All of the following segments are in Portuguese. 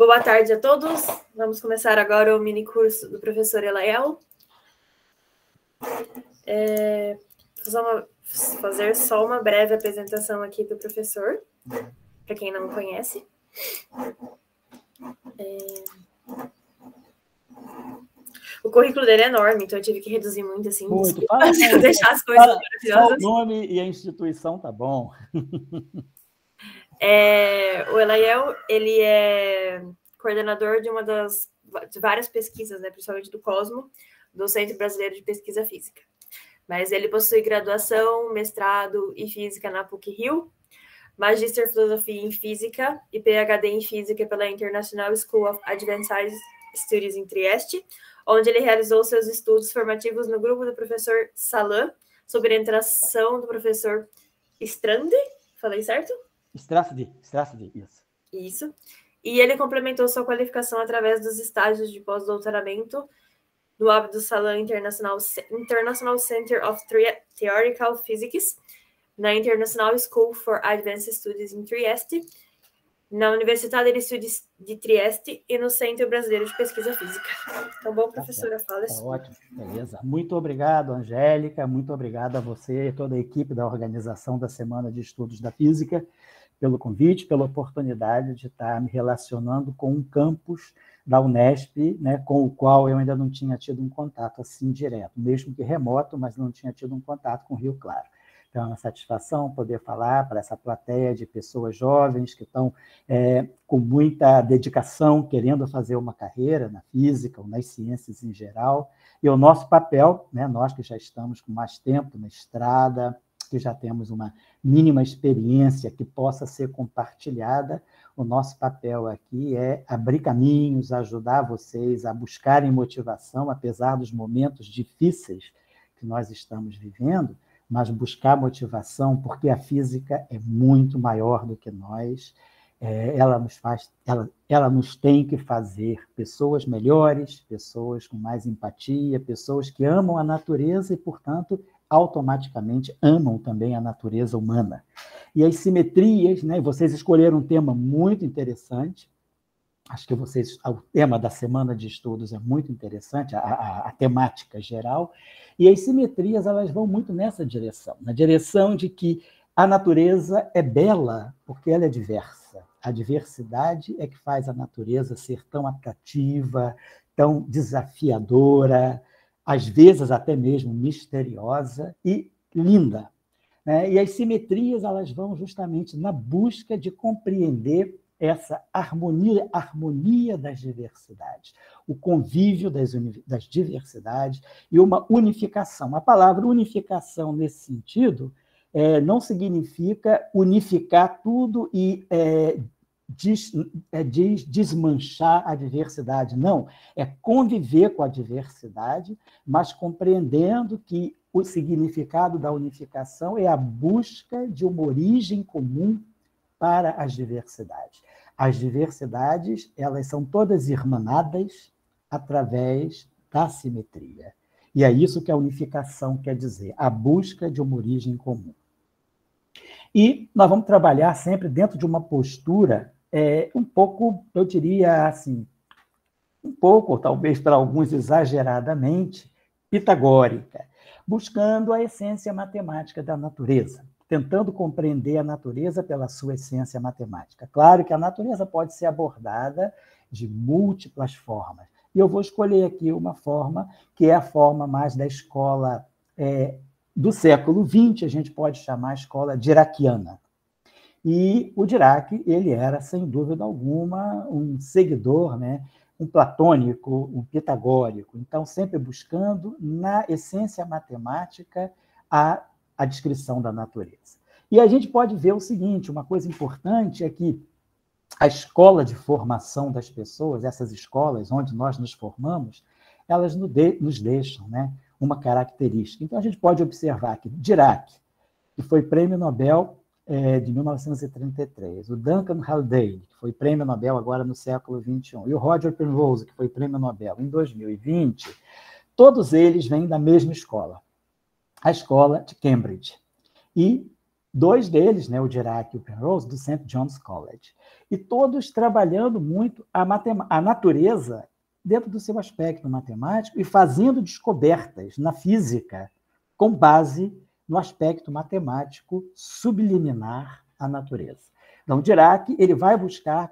Boa tarde a todos. Vamos começar agora o mini curso do professor Elael. Fazer só uma breve apresentação aqui do professor, para quem não conhece. O currículo dele é enorme, então eu tive que reduzir muito, assim, para deixar as coisas maravilhosas. Só o nome e a instituição tá bom. O Elael, ele é coordenador de várias pesquisas, né, principalmente do COSMO, do Centro Brasileiro de Pesquisa Física. Mas ele possui graduação, mestrado em Física na PUC-Rio, Magíster em Filosofia em Física e PhD em Física pela International School of Advanced Studies em Trieste, onde ele realizou seus estudos formativos no grupo do professor Salan, sob orientação do professor Strande, falei certo? Strasdi, isso. Isso. E ele complementou sua qualificação através dos estágios de pós-doutoramento do Abdul Salam International Center of Theoretical Physics, na International School for Advanced Studies em Trieste, na Universidade de Estudos de Trieste e no Centro Brasileiro de Pesquisa Física. Então, bom, professora, fala isso. Ótimo, beleza. Muito obrigado, Angélica, muito obrigado a você e toda a equipe da organização da Semana de Estudos da Física, pelo convite, pela oportunidade de estar me relacionando com um campus da Unesp, né, com o qual eu ainda não tinha tido um contato assim direto, mesmo que remoto, mas não tinha tido um contato com Rio Claro. Então, é uma satisfação poder falar para essa plateia de pessoas jovens que estão com muita dedicação, querendo fazer uma carreira na física ou nas ciências em geral. E o nosso papel, né, nós que já estamos com mais tempo na estrada, que já temos uma mínima experiência que possa ser compartilhada, o nosso papel aqui é abrir caminhos, ajudar vocês a buscarem motivação, apesar dos momentos difíceis que nós estamos vivendo, mas buscar motivação, porque a física é muito maior do que nós, ela nos tem que fazer pessoas melhores, pessoas com mais empatia, pessoas que amam a natureza e, portanto, automaticamente amam também a natureza humana. E as simetrias, né? Vocês escolheram um tema muito interessante, acho que o tema da Semana de Estudos é muito interessante, a temática geral, e as simetrias elas vão muito nessa direção, na direção de que a natureza é bela porque ela é diversa. A diversidade é que faz a natureza ser tão atrativa, tão desafiadora, às vezes até mesmo misteriosa e linda, né? E as simetrias elas vão justamente na busca de compreender essa harmonia das diversidades, o convívio das diversidades e uma unificação. A palavra unificação, nesse sentido, não significa unificar tudo e desmanchar a diversidade, não. É conviver com a diversidade, mas compreendendo que o significado da unificação é a busca de uma origem comum para as diversidades. As diversidades, elas são todas irmanadas através da simetria. E é isso que a unificação quer dizer, a busca de uma origem comum. E nós vamos trabalhar sempre dentro de uma postura um pouco, eu diria assim, um pouco, ou talvez para alguns exageradamente, pitagórica, buscando a essência matemática da natureza, tentando compreender a natureza pela sua essência matemática. Claro que a natureza pode ser abordada de múltiplas formas, e eu vou escolher aqui uma forma que é a forma mais da escola do século XX, a gente pode chamar a escola diraquiana. E o Dirac, ele era, sem dúvida alguma, um seguidor, né, um platônico, um pitagórico, então sempre buscando, na essência matemática, a descrição da natureza. E a gente pode ver o seguinte, uma coisa importante é que a escola de formação das pessoas, essas escolas onde nós nos formamos, elas nos deixam, né, uma característica. Então, a gente pode observar que Dirac, que foi prêmio Nobel de 1933, o Duncan Haldane, que foi prêmio Nobel agora no século XXI, e o Roger Penrose, que foi prêmio Nobel em 2020, todos eles vêm da mesma escola, a escola de Cambridge. E Dois deles, né, o Dirac e o Penrose, do St. John's College. E todos trabalhando muito a natureza dentro do seu aspecto matemático e fazendo descobertas na física com base no aspecto matemático subliminar à natureza. Então, Dirac ele vai buscar a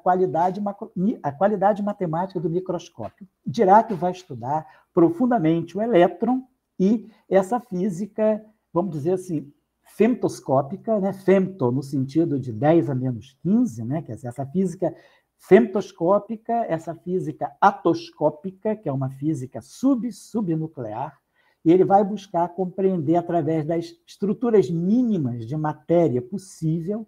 qualidade matemática do microscópio. Dirac vai estudar profundamente o elétron e essa física, vamos dizer assim, femtoscópica, né? Femto no sentido de 10 a menos 15, né? Quer dizer, essa física femtoscópica, essa física atoscópica, que é uma física subnuclear, e ele vai buscar compreender, através das estruturas mínimas de matéria possível,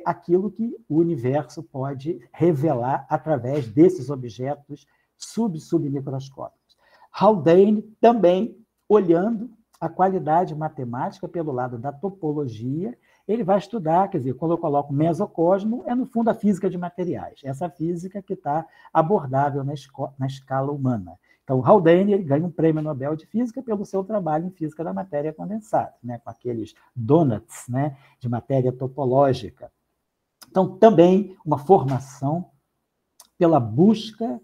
aquilo que o universo pode revelar através desses objetos submicroscópicos. Haldane também, olhando a qualidade matemática pelo lado da topologia, ele vai estudar, quer dizer, quando eu coloco mesocosmo, é no fundo a física de materiais, essa física que está abordável na escala humana. Então, Haldane ele ganha um prêmio Nobel de Física pelo seu trabalho em física da matéria condensada, né, com aqueles donuts, né, de matéria topológica. Então, também uma formação pela busca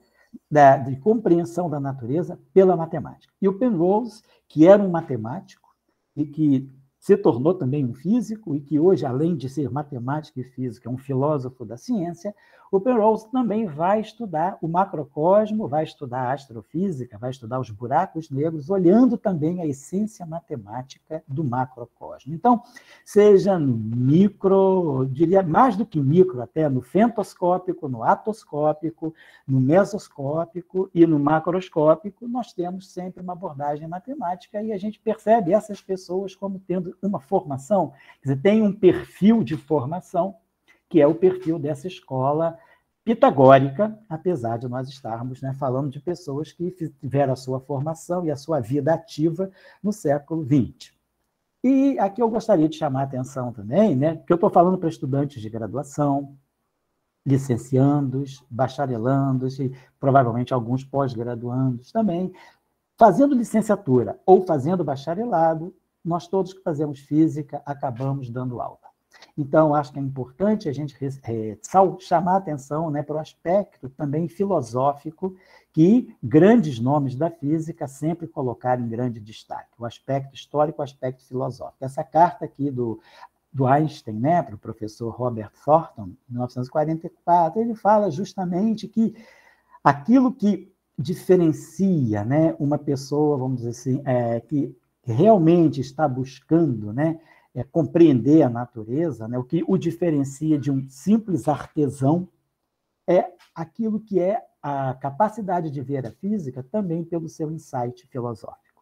de compreensão da natureza pela matemática. E o Penrose, que era um matemático e que se tornou também um físico e que hoje, além de ser matemático e físico, é um filósofo da ciência, o Penrose também vai estudar o macrocosmo, vai estudar a astrofísica, vai estudar os buracos negros, olhando também a essência matemática do macrocosmo. Então, seja no micro, eu diria mais do que micro, até no femtoscópico, no atoscópico, no mesoscópico e no macroscópico, nós temos sempre uma abordagem matemática e a gente percebe essas pessoas como tendo uma formação, quer dizer, tem um perfil de formação, que é o perfil dessa escola pitagórica, apesar de nós estarmos, né, falando de pessoas que tiveram a sua formação e a sua vida ativa no século XX. E aqui eu gostaria de chamar a atenção também, né, porque eu estou falando para estudantes de graduação, licenciandos, bacharelandos e provavelmente alguns pós-graduandos também, fazendo licenciatura ou fazendo bacharelado, nós todos que fazemos física acabamos dando aula. Então, acho que é importante a gente chamar a atenção, né, para o aspecto também filosófico que grandes nomes da física sempre colocaram em grande destaque, o aspecto histórico, o aspecto filosófico. Essa carta aqui do Einstein, né, para o professor Robert Thornton, em 1944, ele fala justamente que aquilo que diferencia, né, uma pessoa, vamos dizer assim, que realmente está buscando, né, compreender a natureza, né, o que o diferencia de um simples artesão é aquilo que é a capacidade de ver a física também pelo seu insight filosófico.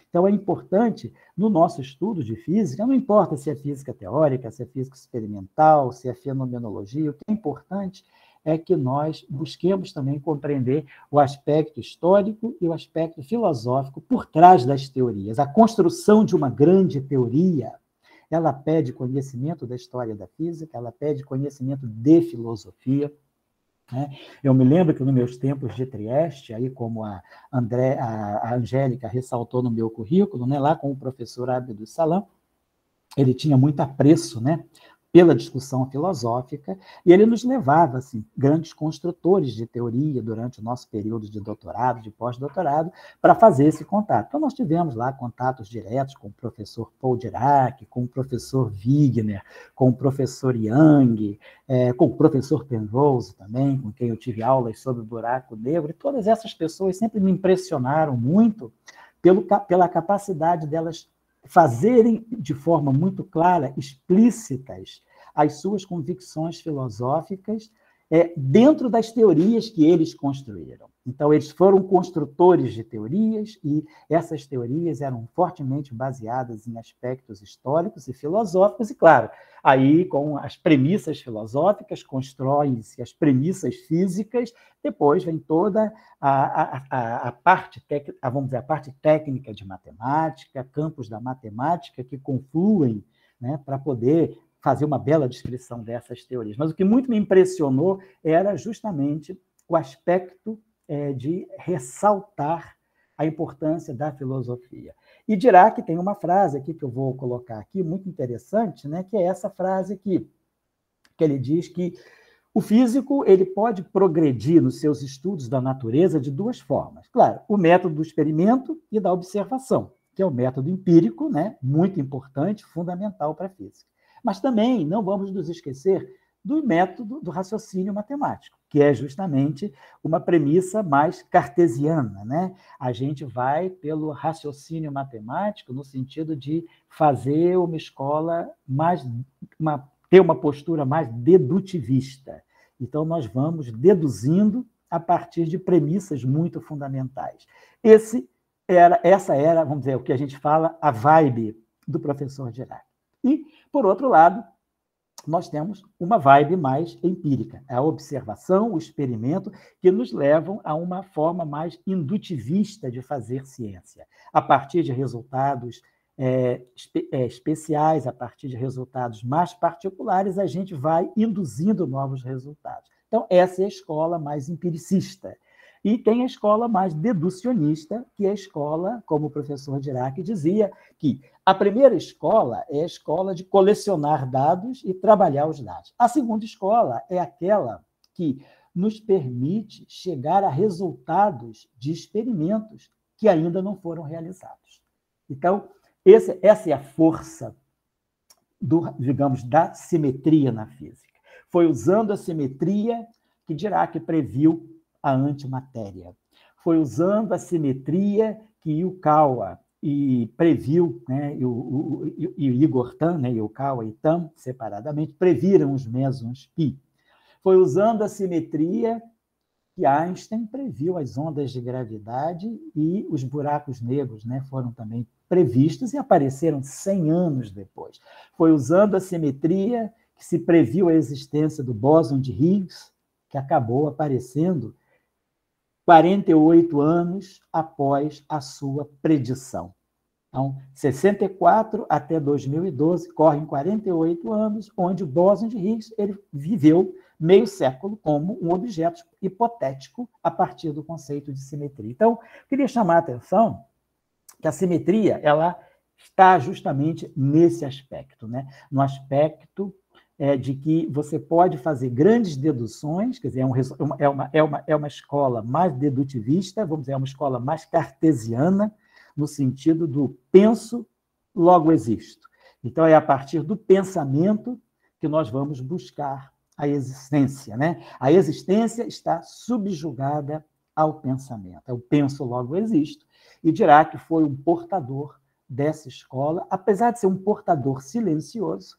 Então, é importante, no nosso estudo de física, não importa se é física teórica, se é física experimental, se é fenomenologia, o que é importante é que nós busquemos também compreender o aspecto histórico e o aspecto filosófico por trás das teorias. A construção de uma grande teoria, ela pede conhecimento da história da física, ela pede conhecimento de filosofia, né? Eu me lembro que nos meus tempos de Trieste, aí como a Angélica ressaltou no meu currículo, né, lá com o professor Abdul Salam, ele tinha muito apreço, né, pela discussão filosófica, e ele nos levava, assim, grandes construtores de teoria durante o nosso período de doutorado, de pós-doutorado, para fazer esse contato. Então, nós tivemos lá contatos diretos com o professor Paul Dirac, com o professor Wigner, com o professor Young, com o professor Penrose também, com quem eu tive aulas sobre o buraco negro, e todas essas pessoas sempre me impressionaram muito pela capacidade delas fazerem de forma muito clara, explícitas, as suas convicções filosóficas dentro das teorias que eles construíram. Então, eles foram construtores de teorias e essas teorias eram fortemente baseadas em aspectos históricos e filosóficos, e, claro, aí, com as premissas filosóficas, constroem-se as premissas físicas, depois vem toda a parte técnica de matemática, campos da matemática que confluem, né, para poder fazer uma bela descrição dessas teorias. Mas o que muito me impressionou era justamente o aspecto de ressaltar a importância da filosofia. E Dirac tem uma frase aqui que eu vou colocar aqui, muito interessante, né, que é essa frase aqui, que ele diz que o físico ele pode progredir nos seus estudos da natureza de duas formas. Claro, o método do experimento e da observação, que é o método empírico, né, muito importante, fundamental para a física. Mas também não vamos nos esquecer do método do raciocínio matemático, que é justamente uma premissa mais cartesiana, né? A gente vai pelo raciocínio matemático no sentido de fazer uma escola ter uma postura mais dedutivista. Então, nós vamos deduzindo a partir de premissas muito fundamentais. Essa era, vamos dizer, o que a gente fala, a vibe do professor Dirac. E, por outro lado, nós temos uma vibe mais empírica, a observação, o experimento, que nos levam a uma forma mais indutivista de fazer ciência, a partir de resultados especiais, a partir de resultados mais particulares, a gente vai induzindo novos resultados. Então, essa é a escola mais empiricista. E tem a escola mais deducionista, que é a escola, como o professor Dirac dizia, que a primeira escola é a escola de colecionar dados e trabalhar os dados. A segunda escola é aquela que nos permite chegar a resultados de experimentos que ainda não foram realizados. Então, essa é a força, digamos, da simetria na física. Foi usando a simetria que Dirac previu a antimatéria. Foi usando a simetria que Yukawa previu, né, e o Igor Tamm, né, Yukawa e Tamm, separadamente, previram os mesons π. Foi usando a simetria que Einstein previu as ondas de gravidade e os buracos negros, né, foram também previstos e apareceram 100 anos depois. Foi usando a simetria que se previu a existência do bóson de Higgs, que acabou aparecendo 48 anos após a sua predição. Então, 64 até 2012, correm 48 anos, onde o bóson de Higgs ele viveu meio século como um objeto hipotético a partir do conceito de simetria. Então, eu queria chamar a atenção que a simetria ela está justamente nesse aspecto, né? No aspecto de que você pode fazer grandes deduções, quer dizer, é uma escola mais dedutivista, vamos dizer, é uma escola mais cartesiana, no sentido do penso, logo existo. Então, é a partir do pensamento que nós vamos buscar a existência, né? A existência está subjugada ao pensamento. Eu penso, logo existo. E Dirac foi um portador dessa escola, apesar de ser um portador silencioso,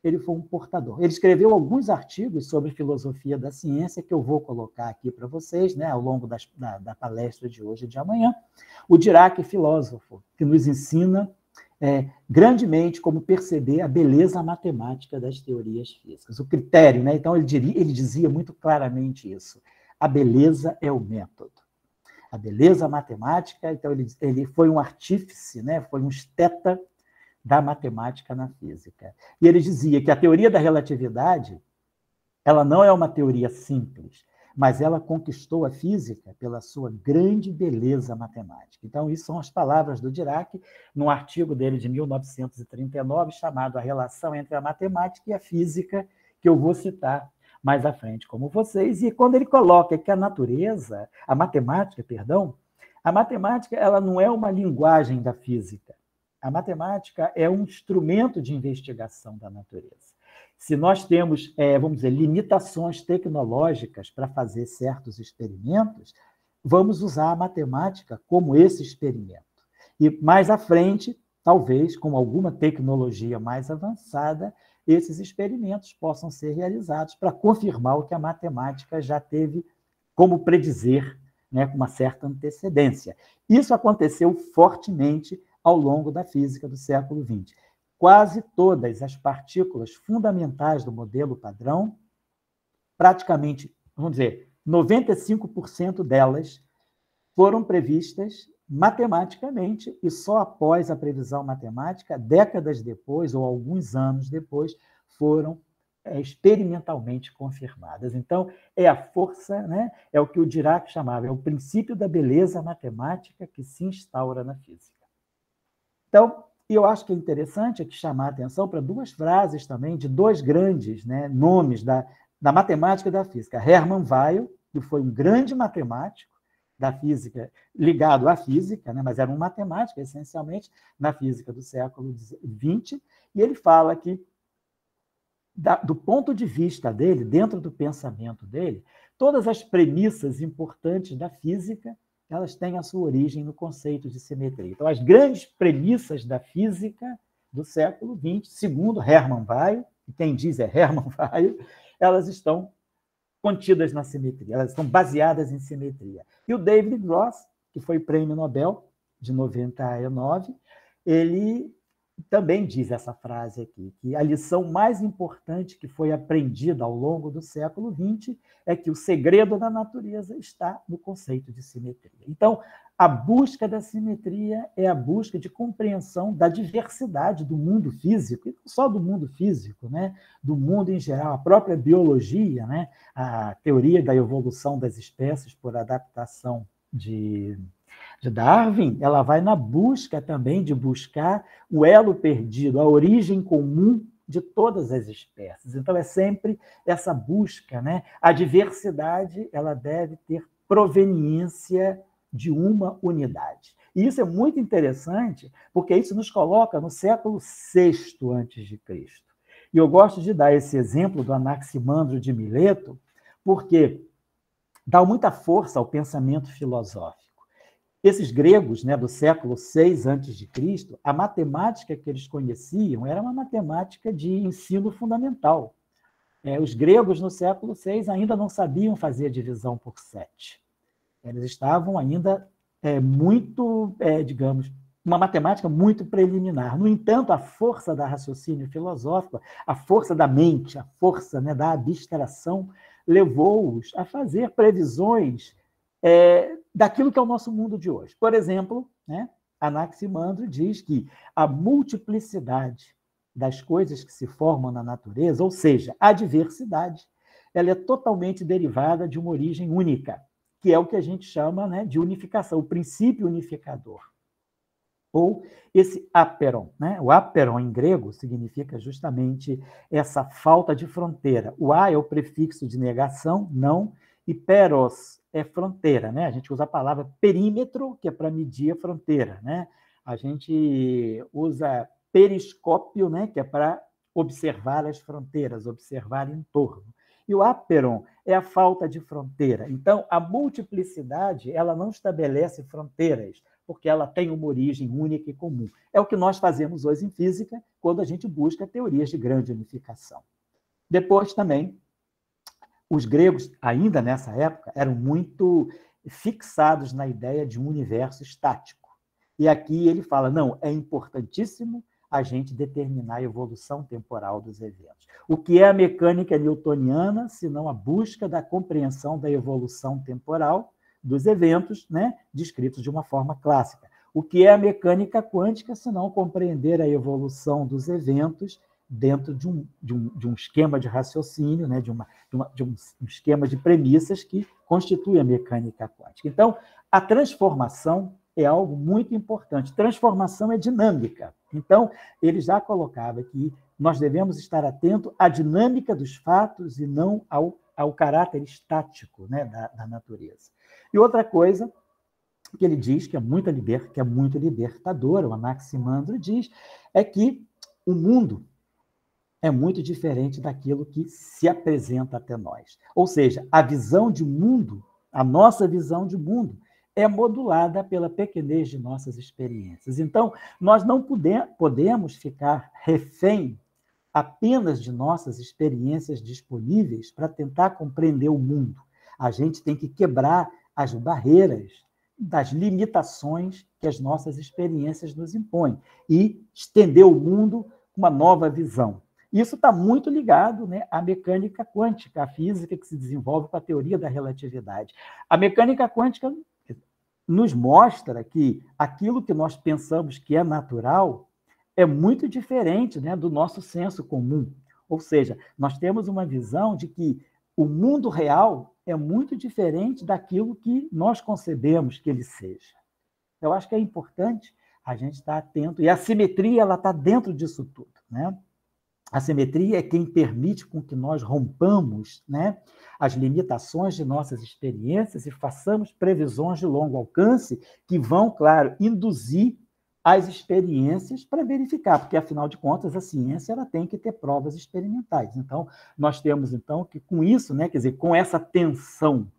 ele foi um portador. Ele escreveu alguns artigos sobre filosofia da ciência que eu vou colocar aqui para vocês, né, ao longo da palestra de hoje e de amanhã. O Dirac, filósofo, que nos ensina grandemente como perceber a beleza matemática das teorias físicas. O critério, né? Então, ele dizia muito claramente isso. A beleza é o método. A beleza matemática, então, ele foi um artífice, né? Foi um esteta da matemática na física. E ele dizia que a teoria da relatividade ela não é uma teoria simples, mas ela conquistou a física pela sua grande beleza matemática. Então, isso são as palavras do Dirac, num artigo dele de 1939, chamado A Relação entre a Matemática e a Física, que eu vou citar mais à frente, como vocês. E quando ele coloca que a matemática ela não é uma linguagem da física. A matemática é um instrumento de investigação da natureza. Se nós temos, vamos dizer, limitações tecnológicas para fazer certos experimentos, vamos usar a matemática como esse experimento. E mais à frente, talvez, com alguma tecnologia mais avançada, esses experimentos possam ser realizados para confirmar o que a matemática já teve como predizer, né, com uma certa antecedência. Isso aconteceu fortemente ao longo da física do século XX. Quase todas as partículas fundamentais do modelo padrão, praticamente, vamos dizer, 95% delas foram previstas matematicamente e só após a previsão matemática, décadas depois ou alguns anos depois, foram experimentalmente confirmadas. Então, é a força, né? É o que o Dirac chamava, é o princípio da beleza matemática que se instaura na física. Então, eu acho que é interessante aqui chamar a atenção para duas frases também de dois grandes, né, nomes da matemática e da física. Hermann Weyl, que foi um grande matemático da física, ligado à física, né, mas era um matemático, essencialmente, na física do século XX, e ele fala que, do ponto de vista dele, dentro do pensamento dele, todas as premissas importantes da física, elas têm a sua origem no conceito de simetria. Então, as grandes premissas da física do século XX, segundo Hermann Weyl, e quem diz é Hermann Weyl, elas estão contidas na simetria, elas estão baseadas em simetria. E o David Gross, que foi prêmio Nobel de 99, ele também diz essa frase aqui, que a lição mais importante que foi aprendida ao longo do século XX é que o segredo da natureza está no conceito de simetria. Então, a busca da simetria é a busca de compreensão da diversidade do mundo físico, e não só do mundo físico, né? Do mundo em geral, a própria biologia, né? A teoria da evolução das espécies por adaptação de Darwin, ela vai na busca também de buscar o elo perdido, a origem comum de todas as espécies. Então, é sempre essa busca, né? A diversidade, ela deve ter proveniência de uma unidade. E isso é muito interessante, porque isso nos coloca no século VI a.C. E eu gosto de dar esse exemplo do Anaximandro de Mileto, porque dá muita força ao pensamento filosófico. Esses gregos, né, do século VI a.C., a matemática que eles conheciam era uma matemática de ensino fundamental. Os gregos, no século VI, ainda não sabiam fazer a divisão por 7. Eles estavam ainda muito, digamos, uma matemática muito preliminar. No entanto, a força da raciocínio filosófico, a força da mente, a força, né, da abstração, levou-os a fazer previsões daquilo que é o nosso mundo de hoje. Por exemplo, né, Anaximandro diz que a multiplicidade das coisas que se formam na natureza, ou seja, a diversidade, ela é totalmente derivada de uma origem única, que é o que a gente chama, né, de unificação, o princípio unificador. Ou esse aperon, né? O aperon em grego significa justamente essa falta de fronteira. O a é o prefixo de negação, não, e peros é fronteira, né? A gente usa a palavra perímetro, que é para medir a fronteira, né? A gente usa periscópio, né, que é para observar as fronteiras, observar em torno. E o aperon é a falta de fronteira. Então, a multiplicidade, ela não estabelece fronteiras, porque ela tem uma origem única e comum. É o que nós fazemos hoje em física, quando a gente busca teorias de grande unificação. Depois também, os gregos, ainda nessa época, eram muito fixados na ideia de um universo estático. E aqui ele fala, não, é importantíssimo a gente determinar a evolução temporal dos eventos. O que é a mecânica newtoniana, senão a busca da compreensão da evolução temporal dos eventos, né, descritos de uma forma clássica. O que é a mecânica quântica, senão compreender a evolução dos eventos dentro de um esquema de raciocínio, né, de um esquema de premissas que constitui a mecânica quântica. Então, a transformação é algo muito importante. Transformação é dinâmica. Então, ele já colocava que nós devemos estar atentos à dinâmica dos fatos e não ao caráter estático, né, da natureza. E outra coisa que ele diz, que é muito libertadora, o Anaximandro diz, é que o mundo é muito diferente daquilo que se apresenta até nós. Ou seja, a visão de mundo, a nossa visão de mundo, é modulada pela pequenez de nossas experiências. Então, nós não podemos ficar refém apenas de nossas experiências disponíveis para tentar compreender o mundo. A gente tem que quebrar as barreiras das limitações que as nossas experiências nos impõem e estender o mundo com uma nova visão. Isso está muito ligado, né, à mecânica quântica, à física que se desenvolve com a teoria da relatividade. A mecânica quântica nos mostra que aquilo que nós pensamos que é natural é muito diferente, né, do nosso senso comum. Ou seja, nós temos uma visão de que o mundo real é muito diferente daquilo que nós concebemos que ele seja. Eu acho que é importante a gente está atento, e a simetria ela está dentro disso tudo, né? A simetria é quem permite com que nós rompamos, né, as limitações de nossas experiências e façamos previsões de longo alcance que vão, claro, induzir as experiências para verificar, porque, afinal de contas, a ciência ela tem que ter provas experimentais. Então, nós temos, então, que com isso, né, quer dizer, com essa tensão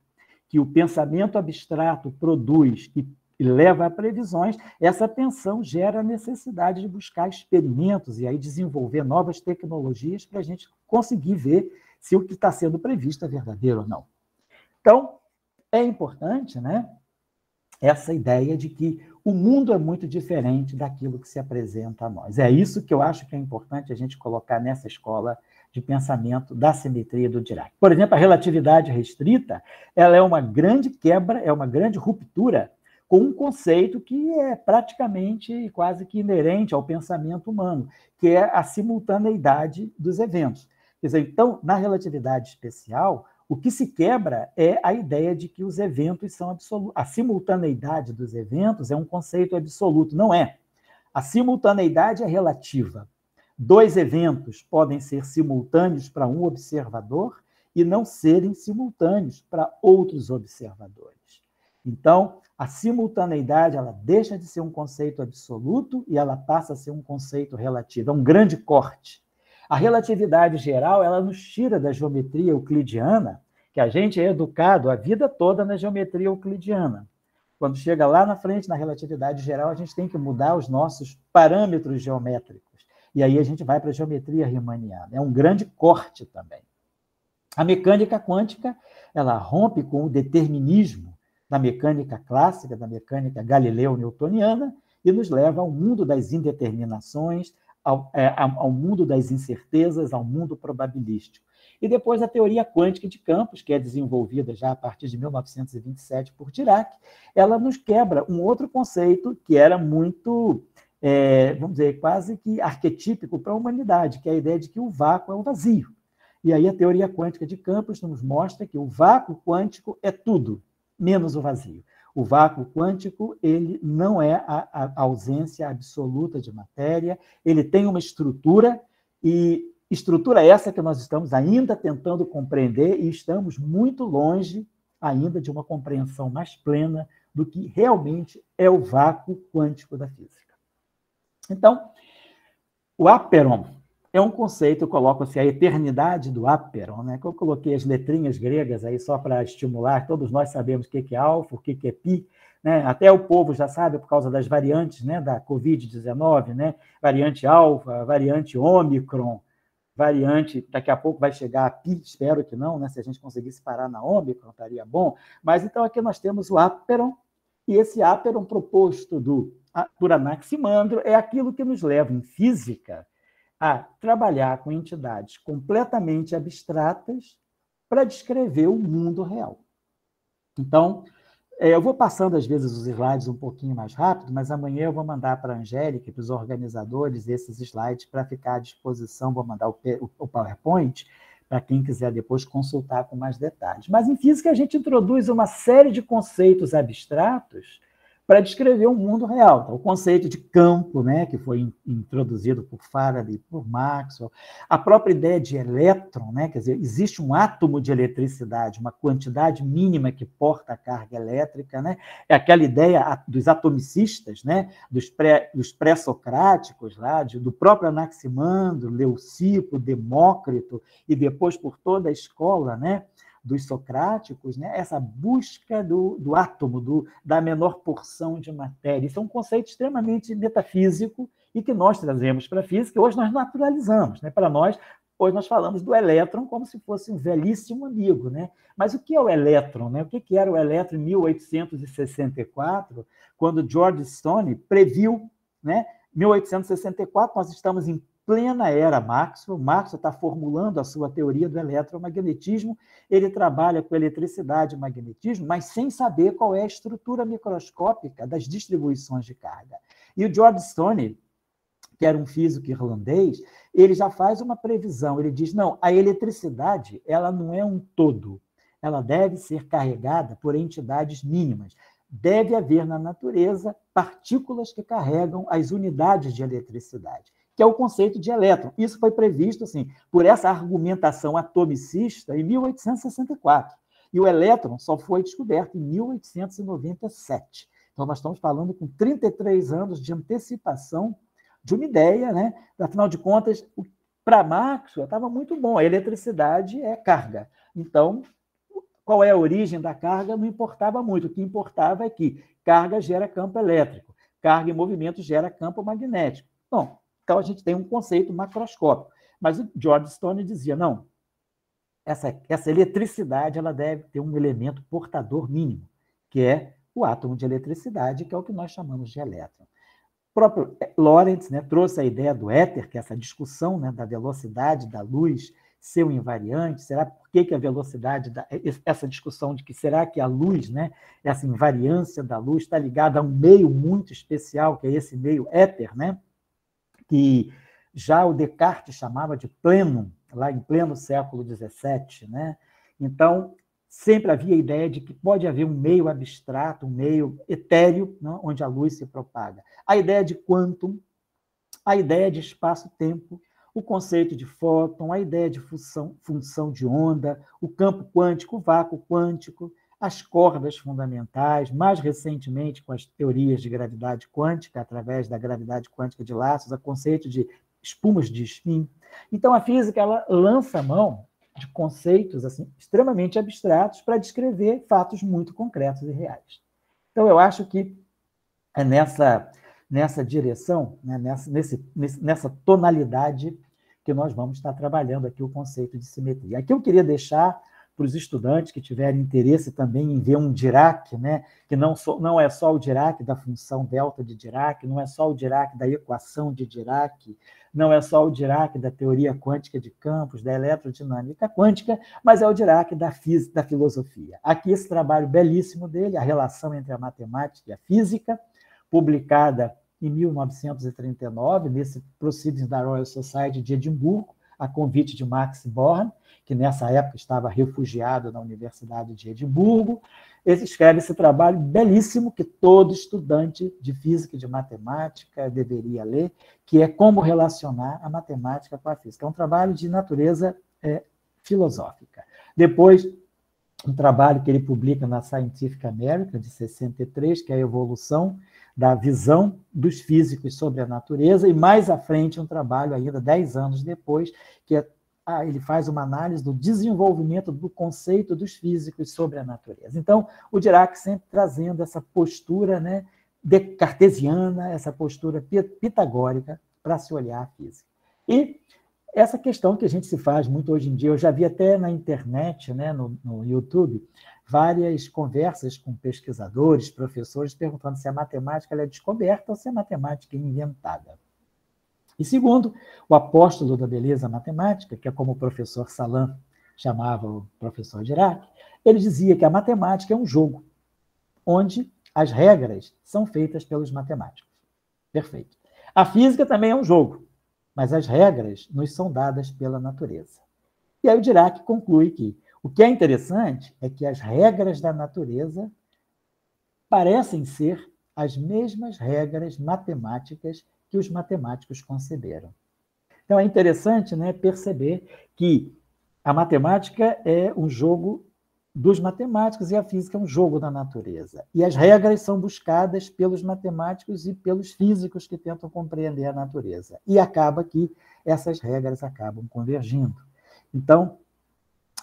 que o pensamento abstrato produz e leva a previsões, essa tensão gera a necessidade de buscar experimentos e aí desenvolver novas tecnologias para a gente conseguir ver se o que está sendo previsto é verdadeiro ou não. Então, é importante, né, essa ideia de que o mundo é muito diferente daquilo que se apresenta a nós. É isso que eu acho que é importante a gente colocar nessa escola de pensamento da simetria do Dirac. Por exemplo, a relatividade restrita, ela é uma grande quebra, é uma grande ruptura com um conceito que é praticamente quase que inerente ao pensamento humano, que é a simultaneidade dos eventos. Quer dizer, então, na relatividade especial, o que se quebra é a ideia de que os eventos são absolutos. A simultaneidade dos eventos é um conceito absoluto, não é. A simultaneidade é relativa. Dois eventos podem ser simultâneos para um observador e não serem simultâneos para outros observadores. Então, a simultaneidade ela deixa de ser um conceito absoluto e ela passa a ser um conceito relativo. É um grande corte. A relatividade geral ela nos tira da geometria euclidiana, que a gente é educado a vida toda na geometria euclidiana. Quando chega lá na frente, na relatividade geral, a gente tem que mudar os nossos parâmetros geométricos. E aí a gente vai para a geometria riemanniana. É um grande corte também. A mecânica quântica ela rompe com o determinismo da mecânica clássica, da mecânica galileu-newtoniana, e nos leva ao mundo das indeterminações, ao mundo das incertezas, ao mundo probabilístico. E depois a teoria quântica de campos, que é desenvolvida já a partir de 1927 por Dirac, ela nos quebra um outro conceito que era muito, vamos dizer, quase que arquetípico para a humanidade, que é a ideia de que o vácuo é o vazio. E aí a teoria quântica de campos nos mostra que o vácuo quântico é tudo, menos o vazio. O vácuo quântico ele não é a ausência absoluta de matéria, ele tem uma estrutura, e estrutura essa que nós estamos ainda tentando compreender e estamos muito longe ainda de uma compreensão mais plena do que realmente é o vácuo quântico da física. Então, o aperon é um conceito, eu coloco assim, a eternidade do aperon, né? Que eu coloquei as letrinhas gregas aí só para estimular, todos nós sabemos o que é alfa, o que é pi, né? Até o povo já sabe por causa das variantes, né? Da Covid-19, né? Variante alfa, variante ômicron, variante, daqui a pouco vai chegar a pi, espero que não, né? Se a gente conseguisse parar na ômicron, estaria bom. Mas então aqui nós temos o aperon, e esse aperon proposto por Anaximandro é aquilo que nos leva em física a trabalhar com entidades completamente abstratas para descrever o mundo real. Então, eu vou passando, às vezes, os slides um pouquinho mais rápido, mas amanhã eu vou mandar para a Angélica e para os organizadores esses slides para ficar à disposição, vou mandar o PowerPoint para quem quiser depois consultar com mais detalhes. Mas, em física, a gente introduz uma série de conceitos abstratos para descrever o mundo real. Então, o conceito de campo, né, que foi introduzido por Faraday e por Maxwell, a própria ideia de elétron, né, quer dizer, existe um átomo de eletricidade, uma quantidade mínima que porta a carga elétrica, né, é aquela ideia dos atomicistas, né, dos pré-socráticos, lá, do próprio Anaximandro, Leucipo, Demócrito, e depois por toda a escola, né, dos socráticos, né? Essa busca do átomo, da menor porção de matéria. Isso é um conceito extremamente metafísico e que nós trazemos para a física, e hoje nós naturalizamos. Né? Para nós, hoje nós falamos do elétron como se fosse um velhíssimo amigo. Né? Mas o que é o elétron? Né? O que era o elétron em 1864, quando George Stone previu, né? 1864, nós estamos em plena era Maxwell. Maxwell está formulando a sua teoria do eletromagnetismo. Ele trabalha com eletricidade e magnetismo, mas sem saber qual é a estrutura microscópica das distribuições de carga. E o George Stone, que era um físico irlandês, ele já faz uma previsão. Ele diz, não, a eletricidade ela não é um todo. Ela deve ser carregada por entidades mínimas. deve haver na natureza partículas que carregam as unidades de eletricidade, que é o conceito de elétron. Isso foi previsto assim, por essa argumentação atomicista em 1864. E o elétron só foi descoberto em 1897. Então, nós estamos falando com 33 anos de antecipação de uma ideia, né? Afinal de contas, para Maxwell estava muito bom. A eletricidade é carga. Então, qual é a origem da carga? Não importava muito. O que importava é que carga gera campo elétrico, carga em movimento gera campo magnético. Bom, então a gente tem um conceito macroscópico. Mas o George Stone dizia, não, essa eletricidade ela deve ter um elemento portador mínimo, que é o átomo de eletricidade, que é o que nós chamamos de elétron. O próprio Lorentz, né, trouxe a ideia do éter, que é essa discussão, né, da velocidade da luz ser um invariante. Será por que a velocidade, essa discussão de que será que a luz, né, essa invariância da luz está ligada a um meio muito especial, que é esse meio éter, né, que já o Descartes chamava de plenum, lá em pleno século XVII, né? Então, sempre havia a ideia de que pode haver um meio abstrato, um meio etéreo, né, onde a luz se propaga. A ideia de quantum, a ideia de espaço-tempo, o conceito de fóton, a ideia de função de onda, o campo quântico, o vácuo quântico, as cordas fundamentais, mais recentemente com as teorias de gravidade quântica, através da gravidade quântica de laços, o conceito de espumas de spin. Então, a física ela lança mão de conceitos assim, extremamente abstratos para descrever fatos muito concretos e reais. Então, eu acho que é nessa direção, né, nessa tonalidade que nós vamos estar trabalhando aqui o conceito de simetria. Aqui eu queria deixar para os estudantes que tiverem interesse também em ver um Dirac, né, que não é só o Dirac da função delta de Dirac, não é só o Dirac da equação de Dirac, não é só o Dirac da teoria quântica de campos, da eletrodinâmica quântica, mas é o Dirac da física, da filosofia. Aqui esse trabalho belíssimo dele, a relação entre a matemática e a física, publicada em 1939, nesse Proceedings da Royal Society de Edimburgo, a convite de Max Born, que nessa época estava refugiado na Universidade de Edimburgo. Ele escreve esse trabalho belíssimo que todo estudante de física e de matemática deveria ler, que é Como Relacionar a Matemática com a Física. É um trabalho de natureza filosófica. Depois, um trabalho que ele publica na Scientific American, de 63, que é a evolução da visão dos físicos sobre a natureza, e mais à frente um trabalho ainda 10 anos depois, que ele faz uma análise do desenvolvimento do conceito dos físicos sobre a natureza. Então, o Dirac sempre trazendo essa postura, né, cartesiana, essa postura pitagórica para se olhar a física. E essa questão que a gente se faz muito hoje em dia, eu já vi até na internet, né, no YouTube, várias conversas com pesquisadores, professores, perguntando se a matemática ela é descoberta ou se a matemática é inventada. E segundo o apóstolo da beleza matemática, que é como o professor Salan chamava o professor Dirac, ele dizia que a matemática é um jogo, onde as regras são feitas pelos matemáticos. Perfeito. A física também é um jogo, mas as regras nos são dadas pela natureza. E aí o Dirac conclui que o que é interessante é que as regras da natureza parecem ser as mesmas regras matemáticas que os matemáticos conceberam. Então é interessante, né, perceber que a matemática é um jogo dos matemáticos e a física é um jogo da natureza. E as regras são buscadas pelos matemáticos e pelos físicos que tentam compreender a natureza. E acaba que essas regras acabam convergindo. Então,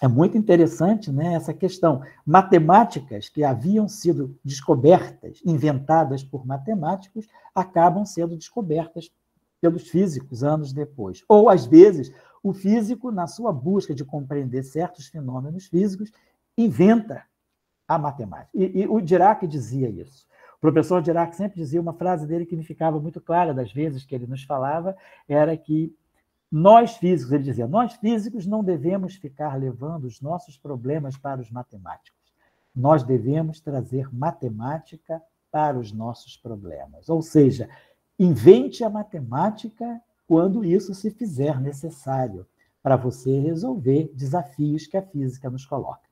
é muito interessante, né, essa questão. Matemáticas que haviam sido descobertas, inventadas por matemáticos, acabam sendo descobertas pelos físicos anos depois. Ou, às vezes, o físico, na sua busca de compreender certos fenômenos físicos, inventa a matemática. E o Dirac dizia isso. O professor Dirac sempre dizia, uma frase dele que me ficava muito clara das vezes que ele nos falava, era que nós físicos, ele dizia, nós físicos não devemos ficar levando os nossos problemas para os matemáticos. Nós devemos trazer matemática para os nossos problemas. Ou seja, invente a matemática quando isso se fizer necessário para você resolver desafios que a física nos coloca.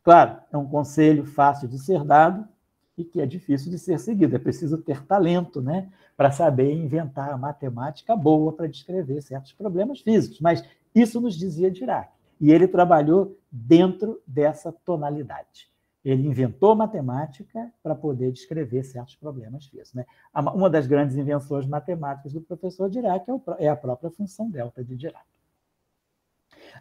Claro, é um conselho fácil de ser dado, e que é difícil de ser seguido. É preciso ter talento, né, para saber inventar a matemática boa para descrever certos problemas físicos. Mas isso nos dizia Dirac. E ele trabalhou dentro dessa tonalidade. Ele inventou matemática para poder descrever certos problemas físicos, né? Uma das grandes invenções matemáticas do professor Dirac é a própria função delta de Dirac.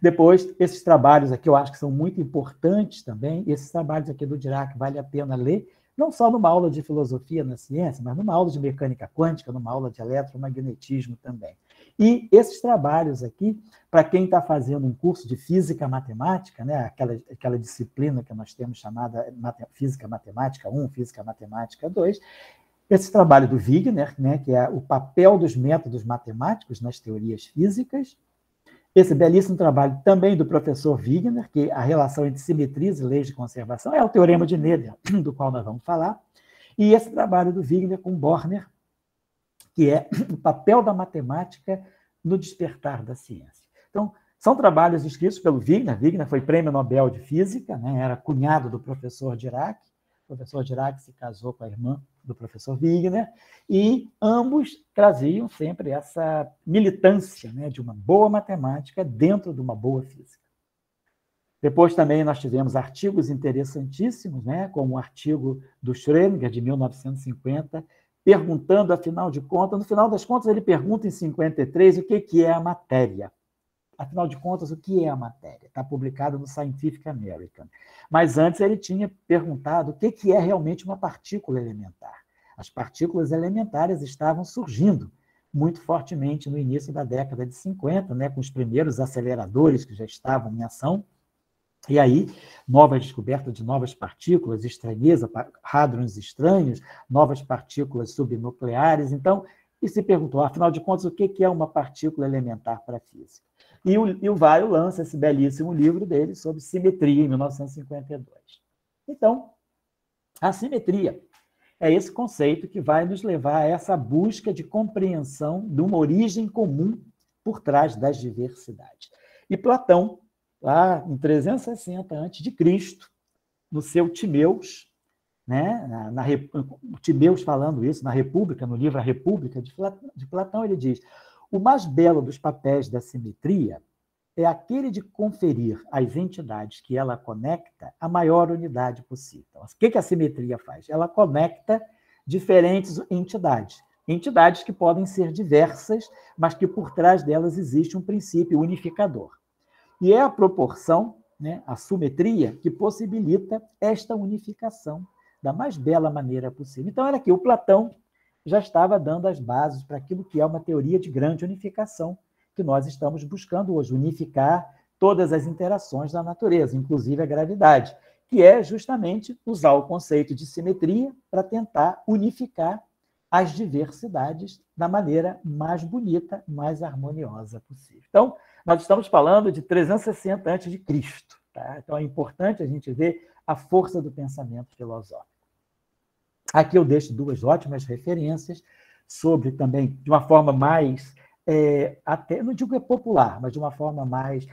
Depois, esses trabalhos aqui eu acho que são muito importantes também. Esses trabalhos aqui do Dirac vale a pena ler, não só numa aula de filosofia na ciência, mas numa aula de mecânica quântica, numa aula de eletromagnetismo também. E esses trabalhos aqui, para quem está fazendo um curso de física matemática, né, aquela disciplina que nós temos chamada Física Matemática 1, Física Matemática 2, esse trabalho do Wigner, né, que é o papel dos métodos matemáticos nas teorias físicas, esse belíssimo trabalho também do professor Wigner, que a relação entre simetrias e leis de conservação é o teorema de Gödel, do qual nós vamos falar, e esse trabalho do Wigner com Borner, que é o papel da matemática no despertar da ciência. Então, são trabalhos escritos pelo Wigner. Wigner foi prêmio Nobel de Física, né? Era cunhado do professor Dirac. O professor Dirac se casou com a irmã do professor Wigner, e ambos traziam sempre essa militância, né, de uma boa matemática dentro de uma boa física. Depois também nós tivemos artigos interessantíssimos, né, como o artigo do Schrödinger, de 1950, perguntando, afinal de contas, no final das contas ele pergunta em 53 o que é a matéria. Afinal de contas, o que é a matéria? Está publicado no Scientific American. Mas antes ele tinha perguntado o que é realmente uma partícula elementar. As partículas elementares estavam surgindo muito fortemente no início da década de 50, né, com os primeiros aceleradores que já estavam em ação. E aí, novas descobertas de novas partículas, estranheza, hadrons estranhos, novas partículas subnucleares. Então, e se perguntou, afinal de contas, o que é uma partícula elementar para a física? E o Weil lança esse belíssimo livro dele sobre simetria, em 1952. Então, a simetria é esse conceito que vai nos levar a essa busca de compreensão de uma origem comum por trás das diversidades. E Platão, lá em 360 a.C., no seu Timeus, né, Timeus falando isso na República, no livro A República de Platão, ele diz: o mais belo dos papéis da simetria é aquele de conferir às entidades que ela conecta a maior unidade possível. Então, o que a simetria faz? Ela conecta diferentes entidades, entidades que podem ser diversas, mas que por trás delas existe um princípio unificador. E é a proporção, né, a simetria, que possibilita esta unificação da mais bela maneira possível. Então, olha aqui, o Platão já estava dando as bases para aquilo que é uma teoria de grande unificação que nós estamos buscando hoje, unificar todas as interações da natureza, inclusive a gravidade, que é justamente usar o conceito de simetria para tentar unificar as diversidades da maneira mais bonita, mais harmoniosa possível. Então, nós estamos falando de 360 a.C., tá? Então, é importante a gente ver a força do pensamento filosófico. Aqui eu deixo duas ótimas referências sobre também, de uma forma mais, até, não digo popular, mas de uma forma mais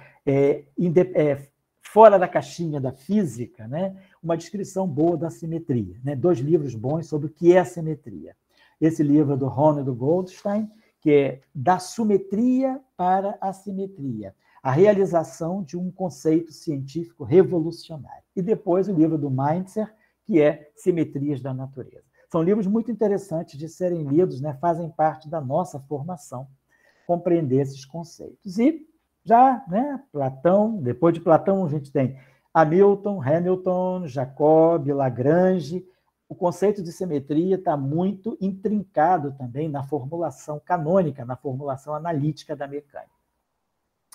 fora da caixinha da física, né? Uma descrição boa da simetria, né? 2 livros bons sobre o que é a simetria. Esse livro é do Ronald Goldstein, que é Da Simetria para a Simetria, a realização de um conceito científico revolucionário. E depois o livro do Mainzer, que é Simetrias da Natureza. São livros muito interessantes de serem lidos, né? Fazem parte da nossa formação, compreender esses conceitos. E já, né, Platão, depois de Platão a gente tem Hamilton, Jacob, Lagrange. O conceito de simetria está muito intrincado também na formulação canônica, na formulação analítica da mecânica.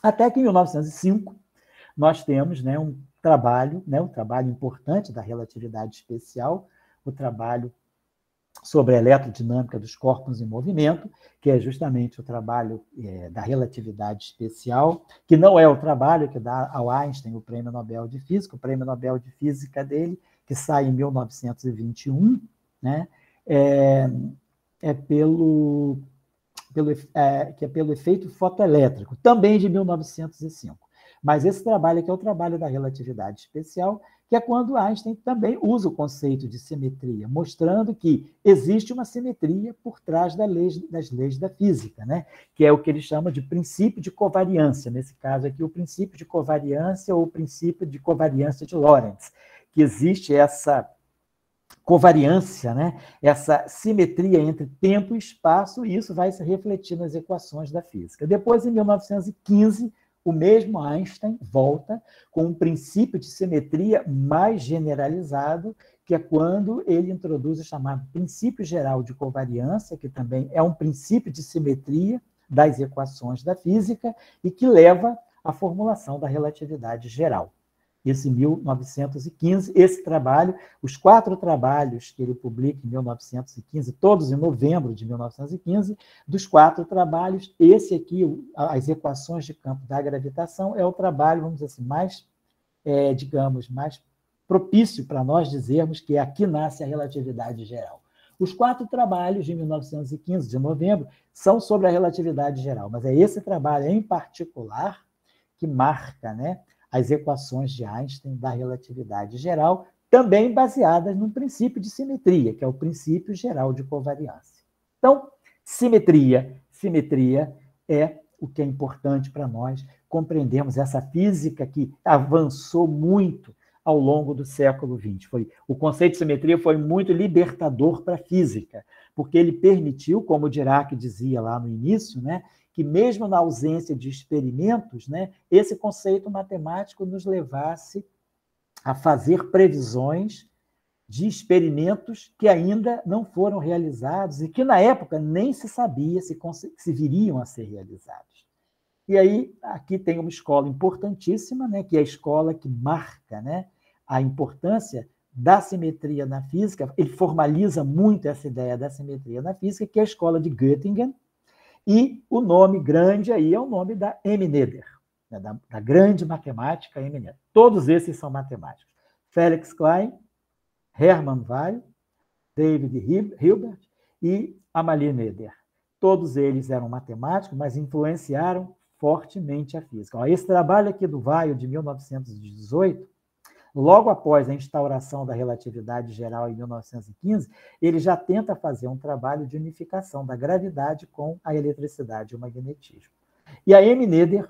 Até que em 1905 nós temos, né, um trabalho importante da relatividade especial, o trabalho sobre a eletrodinâmica dos corpos em movimento, que é justamente o trabalho da relatividade especial, que não é o trabalho que dá ao Einstein o Prêmio Nobel de Física, o Prêmio Nobel de Física dele, que sai em 1921, né? Que é pelo efeito fotoelétrico, também de 1905. Mas esse trabalho aqui é o trabalho da relatividade especial, que é quando Einstein também usa o conceito de simetria, mostrando que existe uma simetria por trás das leis da física, né? Que é o que ele chama de princípio de covariância, nesse caso aqui, o princípio de covariância ou o princípio de covariância de Lorentz, que existe essa covariância, né? Essa simetria entre tempo e espaço, e isso vai se refletir nas equações da física. Depois, em 1915, o mesmo Einstein volta com um princípio de simetria mais generalizado, que é quando ele introduz o chamado princípio geral de covariância, que também é um princípio de simetria das equações da física e que leva à formulação da relatividade geral. Esse 1915, esse trabalho, os 4 trabalhos que ele publica em 1915, todos em novembro de 1915, dos 4 trabalhos, esse aqui, as equações de campo da gravitação, é o trabalho, vamos dizer assim, mais, digamos, mais propício para nós dizermos que aqui nasce a relatividade geral. Os 4 trabalhos de 1915, de novembro, são sobre a relatividade geral, mas é esse trabalho em particular que marca, né, as equações de Einstein da relatividade geral, também baseadas num princípio de simetria, que é o princípio geral de covariância. Então, simetria é o que é importante para nós compreendermos essa física que avançou muito ao longo do século XX. O conceito de simetria foi muito libertador para a física, porque ele permitiu, como Dirac dizia lá no início, né, que mesmo na ausência de experimentos, né, esse conceito matemático nos levasse a fazer previsões de experimentos que ainda não foram realizados e que, na época, nem se sabia se viriam a ser realizados. E aí, aqui tem uma escola importantíssima, né, que é a escola que marca, né, a importância da simetria na física. Ele formaliza muito essa ideia da simetria na física, que é a escola de Göttingen. E o nome grande aí é o nome da M. Noether, né, da grande matemática M. Noether. Todos esses são matemáticos. Felix Klein, Hermann Weyl, David Hilbert e Amalie Noether. Todos eles eram matemáticos, mas influenciaram fortemente a física. Esse trabalho aqui do Weyl, de 1918, logo após a instauração da relatividade geral em 1915, ele já tenta fazer um trabalho de unificação da gravidade com a eletricidade e o magnetismo. E a M. Noether,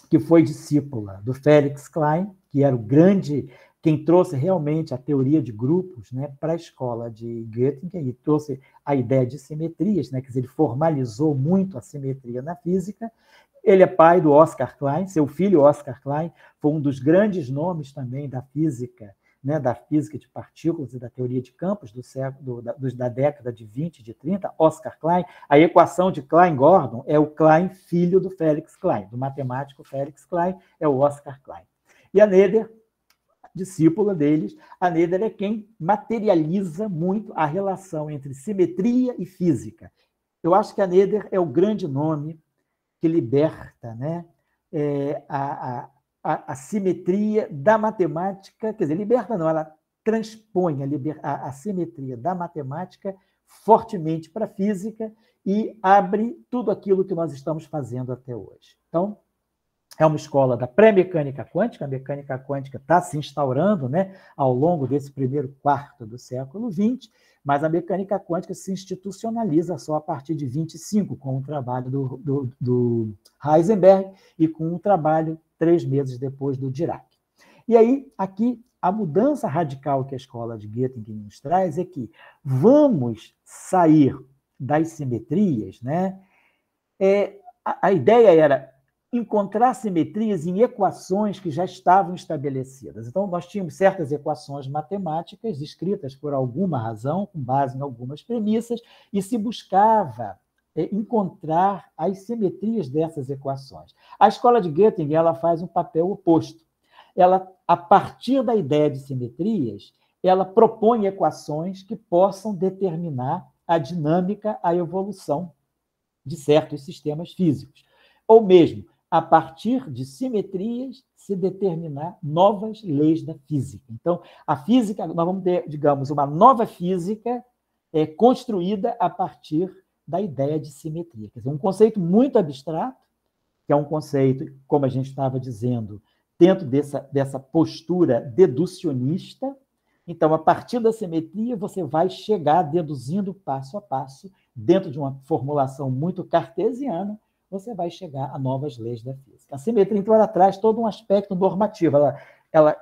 que foi discípula do Felix Klein, que era o grande, quem trouxe realmente a teoria de grupos, né, para a escola de Göttingen e trouxe a ideia de simetrias, né, quer dizer, ele formalizou muito a simetria na física. Ele é pai do Oscar Klein, seu filho Oscar Klein foi um dos grandes nomes também da física, né, da física de partículas e da teoria de campos da década de 20, de 30, Oscar Klein. A equação de Klein-Gordon é o Klein, filho do Felix Klein, do matemático Felix Klein, é o Oscar Klein. E a Noether, discípula deles, a Noether é quem materializa muito a relação entre simetria e física. Eu acho que a Noether é o grande nome que liberta, né, a simetria da matemática, quer dizer, liberta não, ela transpõe a simetria da matemática fortemente para a física e abre tudo aquilo que nós estamos fazendo até hoje. Então, é uma escola da pré-mecânica quântica, a mecânica quântica está se instaurando, né, ao longo desse primeiro quarto do século XX, mas a mecânica quântica se institucionaliza só a partir de 25, com o trabalho do Heisenberg e com o trabalho 3 meses depois do Dirac. E aí, aqui, a mudança radical que a escola de Göttingen nos traz é que vamos sair das simetrias, né? A ideia era encontrar simetrias em equações que já estavam estabelecidas. Então, nós tínhamos certas equações matemáticas escritas por alguma razão, com base em algumas premissas, e se buscava encontrar as simetrias dessas equações. A escola de Göttingen ela faz um papel oposto. Ela, a partir da ideia de simetrias, ela propõe equações que possam determinar a dinâmica, a evolução de certos sistemas físicos. Ou mesmo, a partir de simetrias, se determinar novas leis da física. Então, a física, nós vamos ter, digamos, uma nova física construída a partir da ideia de simetria. Quer dizer, um conceito muito abstrato, que é um conceito, como a gente estava dizendo, dentro dessa postura deducionista. Então, a partir da simetria, você vai chegar deduzindo passo a passo, dentro de uma formulação muito cartesiana, você vai chegar a novas leis da física. A simetria, então, ela traz todo um aspecto normativo, ela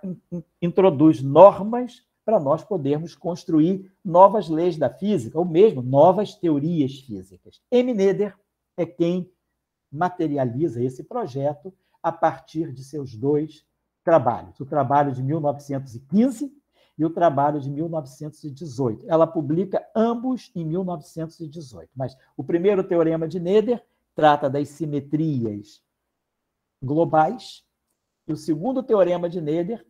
introduz normas para nós podermos construir novas leis da física, ou mesmo novas teorias físicas. M. Noether é quem materializa esse projeto a partir de seus dois trabalhos, o trabalho de 1915 e o trabalho de 1918. Ela publica ambos em 1918, mas o primeiro teorema de Noether trata das simetrias globais, e o segundo teorema de Noether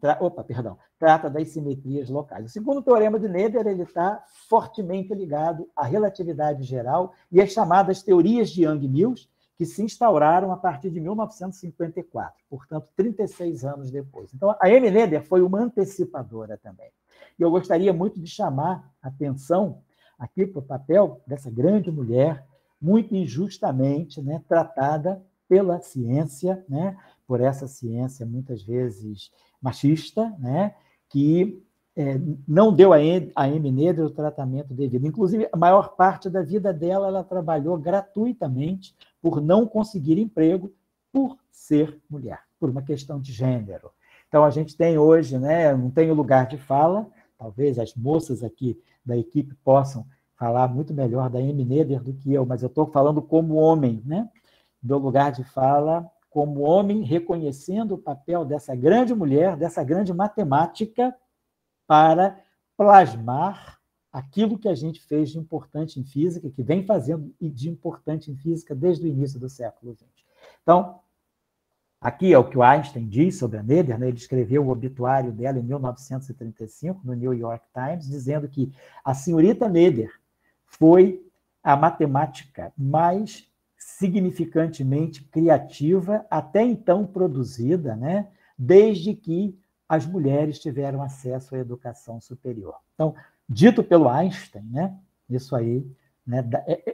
trata das simetrias locais. O segundo teorema de Noether está fortemente ligado à relatividade geral e às chamadas teorias de Young-Mills, que se instauraram a partir de 1954, portanto, 36 anos depois. Então, a M. Noether foi uma antecipadora também. E eu gostaria muito de chamar a atenção aqui para o papel dessa grande mulher, muito injustamente, né, tratada pela ciência, né, por essa ciência muitas vezes machista, né, que não deu a M. Noether o tratamento devido. Inclusive, a maior parte da vida dela, ela trabalhou gratuitamente por não conseguir emprego por ser mulher, por uma questão de gênero. Então, a gente tem hoje, né, não tem lugar de fala, talvez as moças aqui da equipe possam falar muito melhor da M. Noether do que eu, mas eu estou falando como homem, né? Do lugar de fala como homem, reconhecendo o papel dessa grande mulher, dessa grande matemática, para plasmar aquilo que a gente fez de importante em física, que vem fazendo de importante em física desde o início do século XX. Então, aqui é o que o Einstein diz sobre a Noether, né? Ele escreveu o obituário dela em 1935, no New York Times, dizendo que a senhorita Noether foi a matemática mais significantemente criativa até então produzida, né? Desde que as mulheres tiveram acesso à educação superior. Então, dito pelo Einstein, né? Isso aí, né,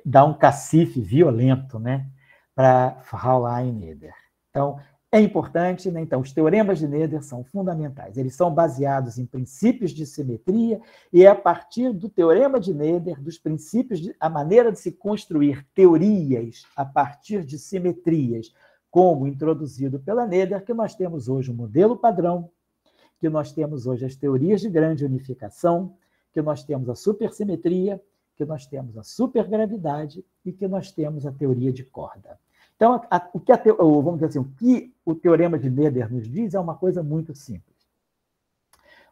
dá um cacife violento, né, para Fraulein Noether. Então, é importante, né? Então, os teoremas de Noether são fundamentais. Eles são baseados em princípios de simetria e é a partir do teorema de Noether, dos princípios, a maneira de se construir teorias a partir de simetrias, como introduzido pela Noether, que nós temos hoje um modelo padrão, que nós temos hoje as teorias de grande unificação, que nós temos a supersimetria, que nós temos a supergravidade e que nós temos a teoria de corda. Então, vamos dizer assim, o que o teorema de Noether nos diz é uma coisa muito simples.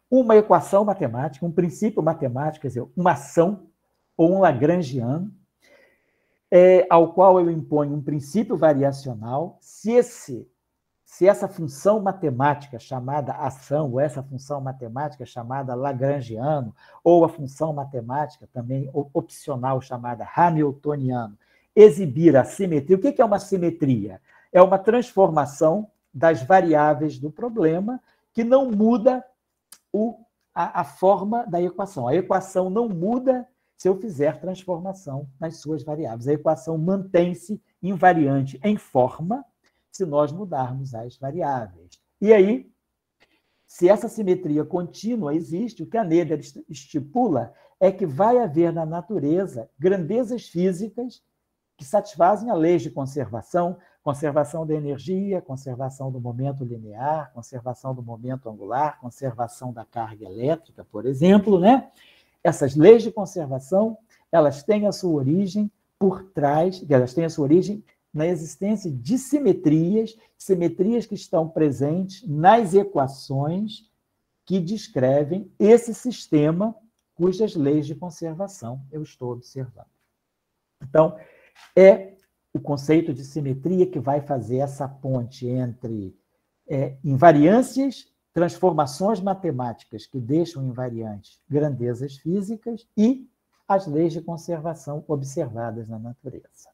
Uma equação matemática, um princípio matemático, quer dizer, uma ação ou um lagrangiano, ao qual eu imponho um princípio variacional, se essa função matemática chamada ação, ou essa função matemática chamada lagrangiano, ou a função matemática também opcional chamada hamiltoniano, exibir a simetria. O que é uma simetria? É uma transformação das variáveis do problema que não muda a forma da equação. A equação não muda se eu fizer transformação nas suas variáveis. A equação mantém-se invariante em forma se nós mudarmos as variáveis. E aí, se essa simetria contínua existe, o que a Noether estipula é que vai haver na natureza grandezas físicas que satisfazem a leis de conservação, conservação da energia, conservação do momento linear, conservação do momento angular, conservação da carga elétrica, por exemplo, né? Essas leis de conservação, elas têm a sua origem por trás, elas têm a sua origem na existência de simetrias que estão presentes nas equações que descrevem esse sistema cujas leis de conservação eu estou observando. Então, é o conceito de simetria que vai fazer essa ponte entre invariâncias, transformações matemáticas que deixam invariantes grandezas físicas e as leis de conservação observadas na natureza.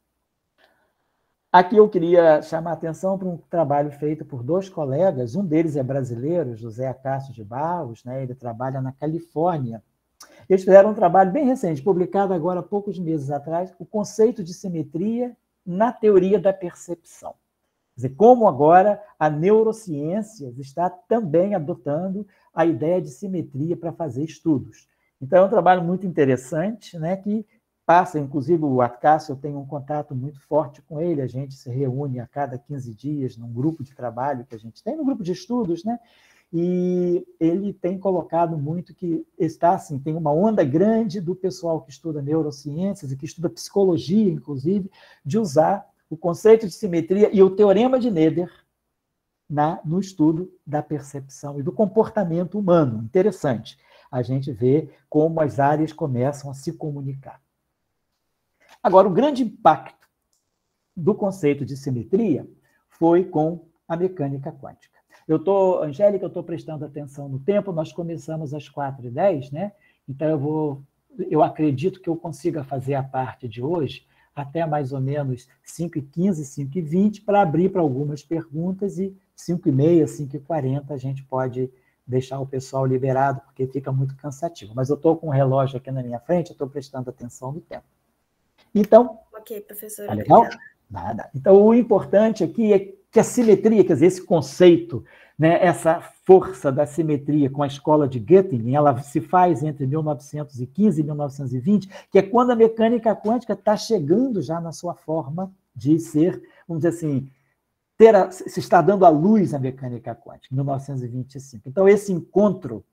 Aqui eu queria chamar a atenção para um trabalho feito por dois colegas, um deles é brasileiro, José Acácio de Barros, né? Ele trabalha na Califórnia. Eles fizeram um trabalho bem recente, publicado agora há poucos meses atrás, o conceito de simetria na teoria da percepção. Quer dizer, como agora a neurociência está também adotando a ideia de simetria para fazer estudos. Então, é um trabalho muito interessante, né, que passa, inclusive o Acácio, eu tenho um contato muito forte com ele, a gente se reúne a cada 15 dias num grupo de trabalho que a gente tem, num grupo de estudos, né? E ele tem colocado muito que está assim, tem uma onda grande do pessoal que estuda neurociências e que estuda psicologia, inclusive, de usar o conceito de simetria e o teorema de Noether no estudo da percepção e do comportamento humano. Interessante a gente vê como as áreas começam a se comunicar. Agora, o grande impacto do conceito de simetria foi com a mecânica quântica. Angélica, eu estou prestando atenção no tempo, nós começamos às 4h10, né? Então, eu acredito que eu consiga fazer a parte de hoje até mais ou menos 5h15, 5h20, para abrir para algumas perguntas, e 5h30, 5h40 a gente pode deixar o pessoal liberado, porque fica muito cansativo. Mas eu estou com um relógio aqui na minha frente, eu estou prestando atenção no tempo. Então, ok, professora. Tá legal? Obrigada. Nada. Então, o importante aqui é que a simetria, quer dizer, esse conceito, né, essa força da simetria com a escola de Göttingen, ela se faz entre 1915 e 1920, que é quando a mecânica quântica está chegando já na sua forma de ser, vamos dizer assim, se está dando à luz a mecânica quântica, em 1925. Então, esse encontro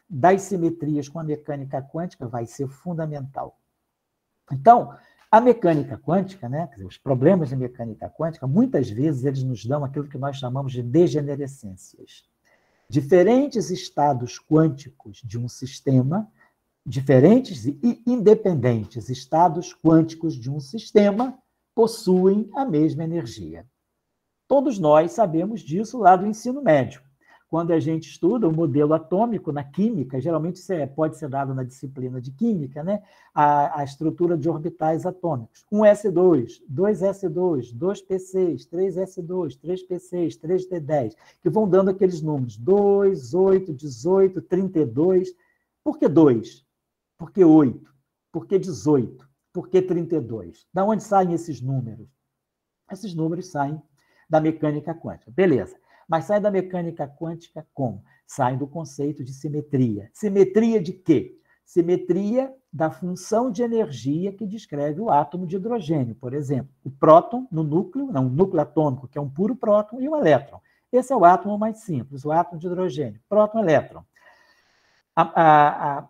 das simetrias com a mecânica quântica vai ser fundamental. Então, a mecânica quântica, né, quer dizer, os problemas de mecânica quântica, muitas vezes eles nos dão aquilo que nós chamamos de degenerescências. Diferentes estados quânticos de um sistema, diferentes e independentes estados quânticos de um sistema possuem a mesma energia. Todos nós sabemos disso lá do ensino médio. Quando a gente estuda o modelo atômico na química, geralmente isso pode ser dado na disciplina de química, né? A estrutura de orbitais atômicos. 1s2, 2s2, 2p6, 3s2, 3p6, 3d10, que vão dando aqueles números 2, 8, 18, 32. Por que 2? Por que 8? Por que 18? Por que 32? Da onde saem esses números? Esses números saem da mecânica quântica. Beleza. Mas sai da mecânica quântica como? Sai do conceito de simetria. Simetria de quê? Simetria da função de energia que descreve o átomo de hidrogênio, por exemplo. O próton no núcleo, não, o núcleo atômico, que é um puro próton, e o elétron. Esse é o átomo mais simples, o átomo de hidrogênio. Próton, elétron.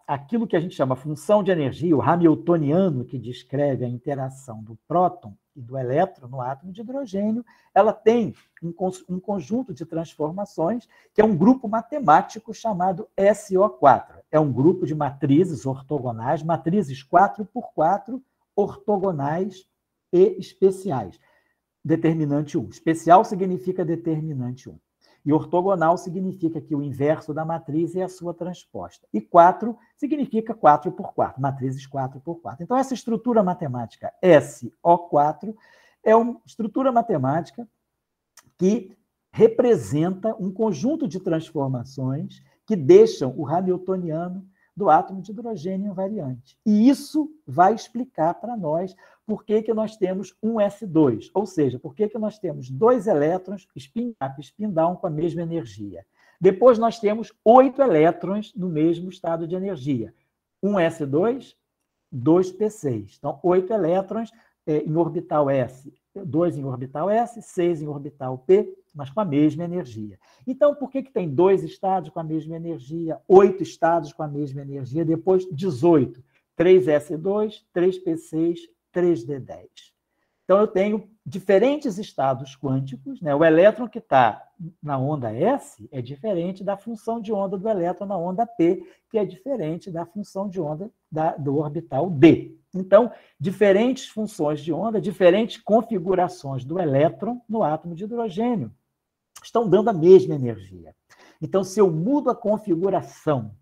Aquilo que a gente chama função de energia, o hamiltoniano, que descreve a interação do próton e do elétron no átomo de hidrogênio, ela tem um conjunto de transformações que é um grupo matemático chamado SO4. É um grupo de matrizes ortogonais, matrizes 4x4 ortogonais e especiais. Determinante 1. Especial significa determinante 1. E ortogonal significa que o inverso da matriz é a sua transposta. E 4 significa 4x4, matrizes 4x4. Então, essa estrutura matemática SO4 é uma estrutura matemática que representa um conjunto de transformações que deixam o hamiltoniano do átomo de hidrogênio invariante. E isso vai explicar para nós por que nós temos um S2, ou seja, por que nós temos 2 elétrons spin-up, spin-down com a mesma energia. Depois nós temos 8 elétrons no mesmo estado de energia. Um S2, 2 P6. Então, 8 elétrons em orbital S, 2 em orbital S, 6 em orbital P, mas com a mesma energia. Então, por que tem 2 estados com a mesma energia, 8 estados com a mesma energia, depois 18, 3S2, 3P6, 3D10? Então, eu tenho diferentes estados quânticos, né? O elétron que está na onda S é diferente da função de onda do elétron na onda P, que é diferente da função de onda do orbital D. Então, diferentes funções de onda, diferentes configurações do elétron no átomo de hidrogênio estão dando a mesma energia. Então, se eu mudo a configuração,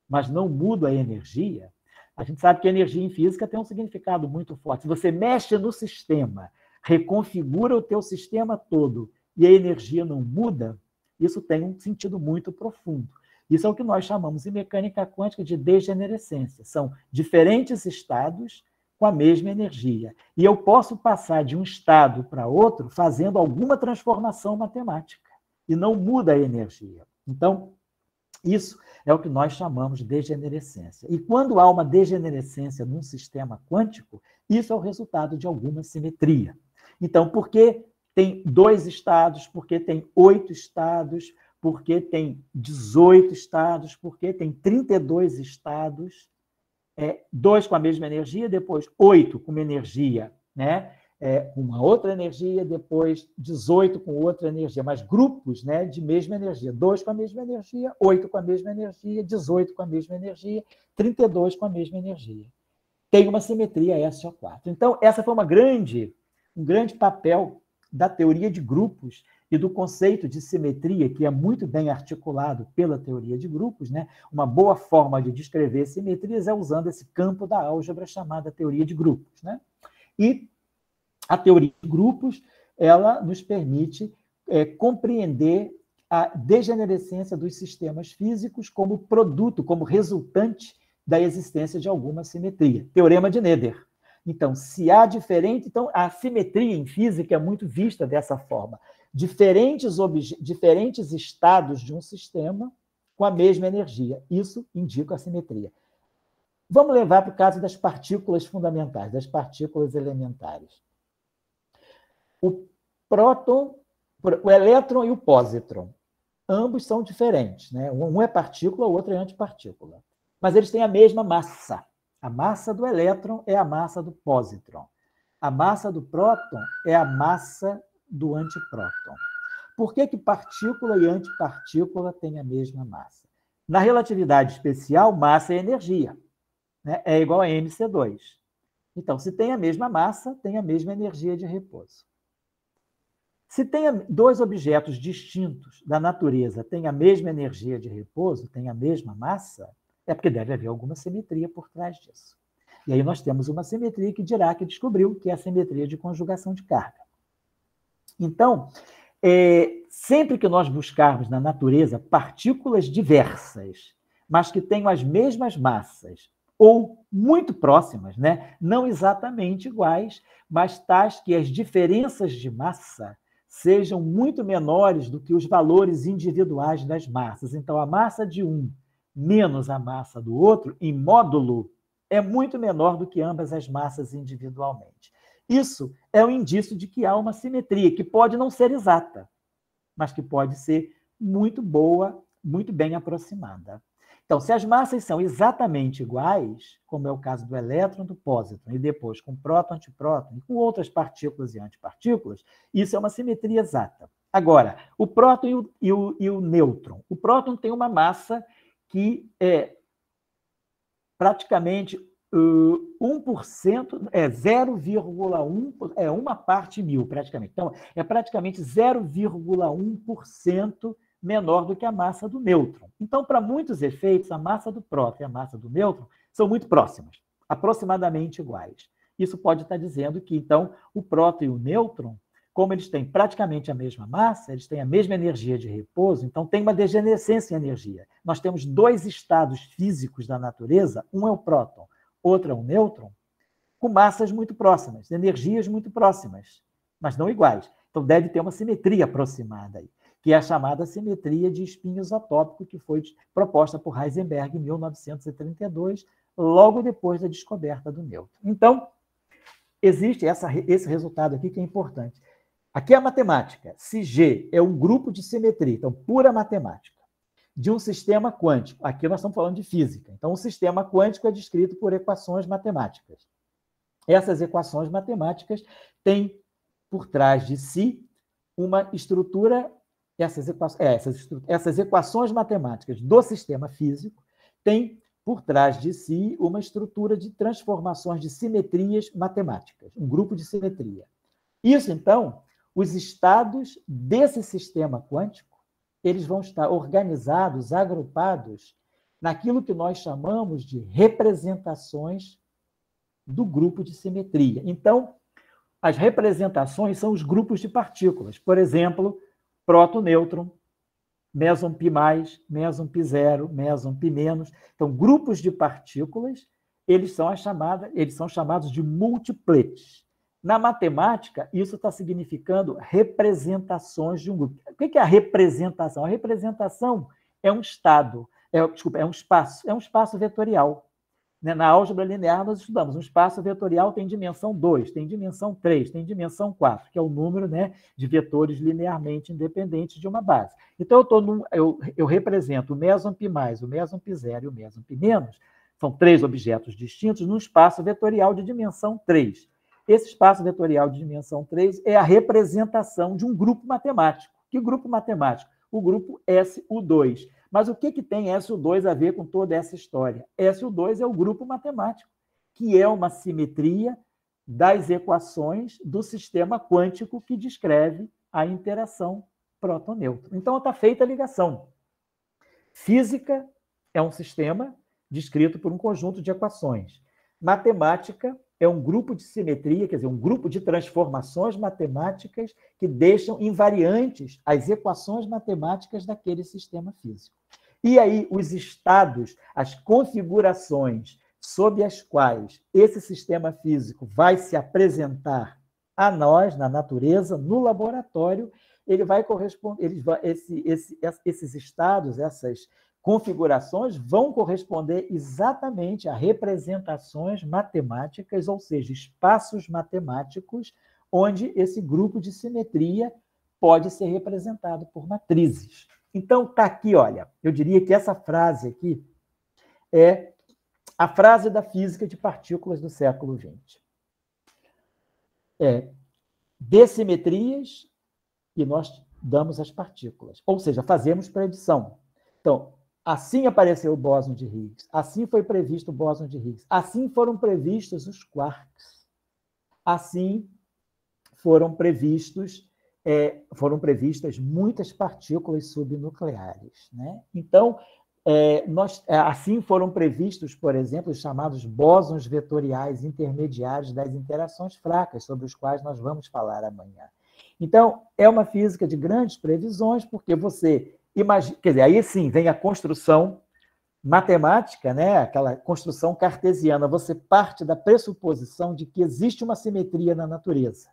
mas não mudo a energia, a gente sabe que a energia em física tem um significado muito forte. Se você mexe no sistema, reconfigura o teu sistema todo e a energia não muda, isso tem um sentido muito profundo. Isso é o que nós chamamos em mecânica quântica de degenerescência. São diferentes estados com a mesma energia. E eu posso passar de um estado para outro fazendo alguma transformação matemática, e não muda a energia. Então, isso é o que nós chamamos de degenerescência. E quando há uma degenerescência num sistema quântico, isso é o resultado de alguma simetria. Então, por que tem 2 estados? Por que tem 8 estados? Por que tem 18 estados? Por que tem 32 estados? 2 com a mesma energia, depois 8 com uma energia, né? Uma outra energia, depois 18 com outra energia, mas grupos, né, de mesma energia. 2 com a mesma energia, 8 com a mesma energia, 18 com a mesma energia, 32 com a mesma energia. Tem uma simetria SO4. Então, essa foi um grande papel da teoria de grupos e do conceito de simetria, que é muito bem articulado pela teoria de grupos, né? Uma boa forma de descrever simetrias é usando esse campo da álgebra chamada teoria de grupos, né? E a teoria de grupos, ela nos permite compreender a degenerescência dos sistemas físicos como produto, como resultante da existência de alguma simetria. Teorema de Noether. Então, se há diferente... Então, a simetria em física é muito vista dessa forma. Diferentes estados de um sistema com a mesma energia. Isso indica a simetria. Vamos levar para o caso das partículas fundamentais, das partículas elementares. O próton, o elétron e o pósitron, ambos são diferentes, né? Um é partícula, o outro é antipartícula. Mas eles têm a mesma massa. A massa do elétron é a massa do pósitron. A massa do próton é a massa do antipróton. Por que partícula e antipartícula têm a mesma massa? Na relatividade especial, massa é energia, né? É igual a mc2. Então, se tem a mesma massa, tem a mesma energia de repouso. Se tem 2 objetos distintos da natureza têm a mesma energia de repouso, têm a mesma massa, é porque deve haver alguma simetria por trás disso. E aí nós temos uma simetria que Dirac descobriu, que é a simetria de conjugação de carga. Então, sempre que nós buscarmos na natureza partículas diversas, mas que tenham as mesmas massas, ou muito próximas, né? Não exatamente iguais, mas tais que as diferenças de massa sejam muito menores do que os valores individuais das massas. Então, a massa de um menos a massa do outro, em módulo, é muito menor do que ambas as massas individualmente. Isso é um indício de que há uma simetria, que pode não ser exata, mas que pode ser muito boa, muito bem aproximada. Então, se as massas são exatamente iguais, como é o caso do elétron, do pósitron, e depois com próton, antipróton, e com outras partículas e antipartículas, isso é uma simetria exata. Agora, o próton e o nêutron. O próton tem uma massa que é praticamente 1%, 0,1%, uma parte mil, praticamente. Então, é praticamente 0,1% menor do que a massa do nêutron. Então, para muitos efeitos, a massa do próton e a massa do nêutron são muito próximas, aproximadamente iguais. Isso pode estar dizendo que, então, o próton e o nêutron, como eles têm praticamente a mesma massa, eles têm a mesma energia de repouso, então tem uma degenerescência em energia. Nós temos 2 estados físicos da natureza, um é o próton, outro é o nêutron, com massas muito próximas, energias muito próximas, mas não iguais. Então, deve ter uma simetria aproximada aí, que é a chamada simetria de espinho isotópico, que foi proposta por Heisenberg em 1932, logo depois da descoberta do nêutron. Então, existe esse resultado aqui que é importante. Aqui é a matemática. Se G é um grupo de simetria, então, pura matemática, de um sistema quântico, aqui nós estamos falando de física, então, o sistema quântico é descrito por equações matemáticas. Essas equações matemáticas têm por trás de si uma estrutura. Essas equações matemáticas do sistema físico têm por trás de si uma estrutura de transformações de simetrias matemáticas, um grupo de simetria. Isso, então, os estados desse sistema quântico, eles vão estar organizados, agrupados, naquilo que nós chamamos de representações do grupo de simetria. Então, as representações são os grupos de partículas. Por exemplo, próton, nêutron, méson π+, méson π0, méson π-. Então, grupos de partículas, eles são chamados de múltipletes. Na matemática, isso está significando representações de um grupo. O que é a representação? A representação é um estado, é um espaço vetorial. Na álgebra linear, nós estudamos um espaço vetorial tem dimensão 2, tem dimensão 3, tem dimensão 4, que é o número, né, de vetores linearmente independentes de uma base. Então, eu represento o mesonp mais, o mesonp zero e o mesonp menos, são 3 objetos distintos, num espaço vetorial de dimensão 3. Esse espaço vetorial de dimensão 3 é a representação de um grupo matemático. Que grupo matemático? O grupo SU2. Mas o que tem SU2 a ver com toda essa história? SU2 é o grupo matemático, que é uma simetria das equações do sistema quântico que descreve a interação próton-nêutron. Então, está feita a ligação. Física é um sistema descrito por um conjunto de equações. Matemática é um grupo de simetria, quer dizer, um grupo de transformações matemáticas que deixam invariantes as equações matemáticas daquele sistema físico. E aí, os estados, as configurações sob as quais esse sistema físico vai se apresentar a nós, na natureza, no laboratório, ele vai corresponder, esses estados, essas configurações vão corresponder exatamente a representações matemáticas, ou seja, espaços matemáticos, onde esse grupo de simetria pode ser representado por matrizes. Então, está aqui, olha, eu diria que essa frase aqui é a frase da física de partículas do século XX. De simetrias, e nós damos as partículas, ou seja, fazemos predição. Então, assim apareceu o bóson de Higgs, assim foi previsto o bóson de Higgs, assim foram previstos os quarks, assim foram previstas muitas partículas subnucleares, né? Então, assim foram previstos, por exemplo, os chamados bósons vetoriais intermediários das interações fracas, sobre os quais nós vamos falar amanhã. Então, é uma física de grandes previsões, porque você imagina, quer dizer, aí sim vem a construção matemática, né? Aquela construção cartesiana, você parte da pressuposição de que existe uma simetria na natureza.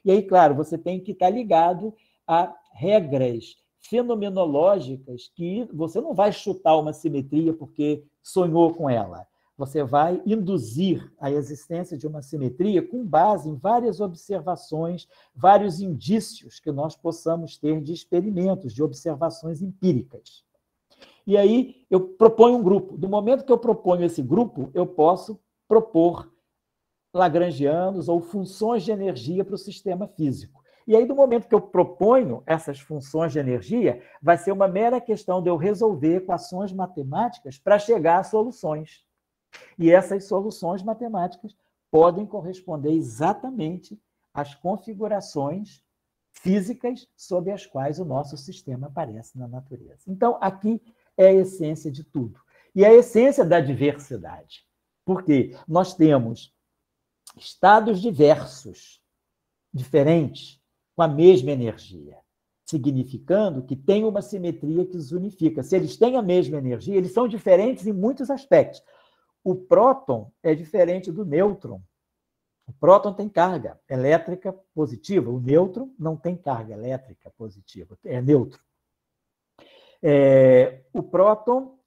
E aí, claro, você tem que estar ligado a regras fenomenológicas que você não vai chutar uma simetria porque sonhou com ela. Você vai induzir a existência de uma simetria com base em várias observações, vários indícios que nós possamos ter de experimentos, de observações empíricas. E aí eu proponho um grupo. Do momento que eu proponho esse grupo, eu posso propor lagrangianos ou funções de energia para o sistema físico. E aí, do momento que eu proponho essas funções de energia, vai ser uma mera questão de eu resolver equações matemáticas para chegar a soluções. E essas soluções matemáticas podem corresponder exatamente às configurações físicas sob as quais o nosso sistema aparece na natureza. Então, aqui é a essência de tudo. E a essência da diversidade. Porque nós temos estados diversos, diferentes, com a mesma energia, significando que tem uma simetria que os unifica. Se eles têm a mesma energia, eles são diferentes em muitos aspectos. O próton é diferente do nêutron. O próton tem carga elétrica positiva, o nêutron não tem carga elétrica positiva, é neutro. O próton,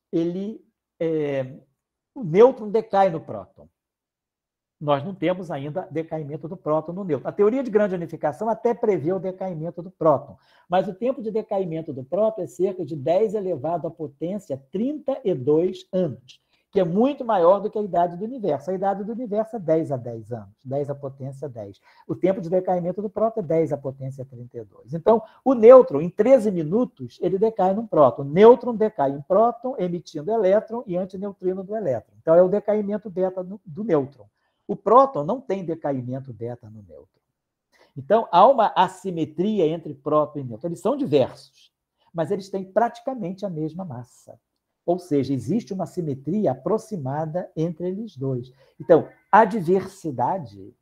o nêutron decai no próton. Nós não temos ainda decaimento do próton no nêutron. A teoria de grande unificação até prevê o decaimento do próton, mas o tempo de decaimento do próton é cerca de 10 elevado à potência 32 anos, que é muito maior do que a idade do universo. A idade do universo é 10 a 10 anos, 10 à potência 10. O tempo de decaimento do próton é 10 à potência 32. Então, o nêutron, em 13 minutos, ele decai num próton. O nêutron decai em próton, emitindo elétron e antineutrino do elétron. Então, é o decaimento beta do nêutron. O próton não tem decaimento beta no nêutron. Então, há uma assimetria entre próton e nêutron. Eles são diversos, mas eles têm praticamente a mesma massa. Ou seja, existe uma simetria aproximada entre eles dois. Então, a diversidade,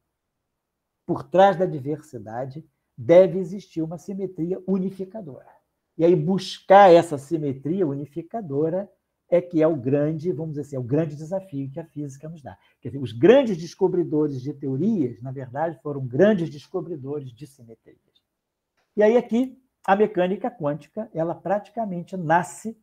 por trás da diversidade, deve existir uma simetria unificadora. E aí, buscar essa simetria unificadora é que é o grande, vamos dizer assim, é o grande desafio que a física nos dá. Quer dizer, os grandes descobridores de teorias, na verdade, foram grandes descobridores de simetrias. E aí aqui, a mecânica quântica, ela praticamente nasce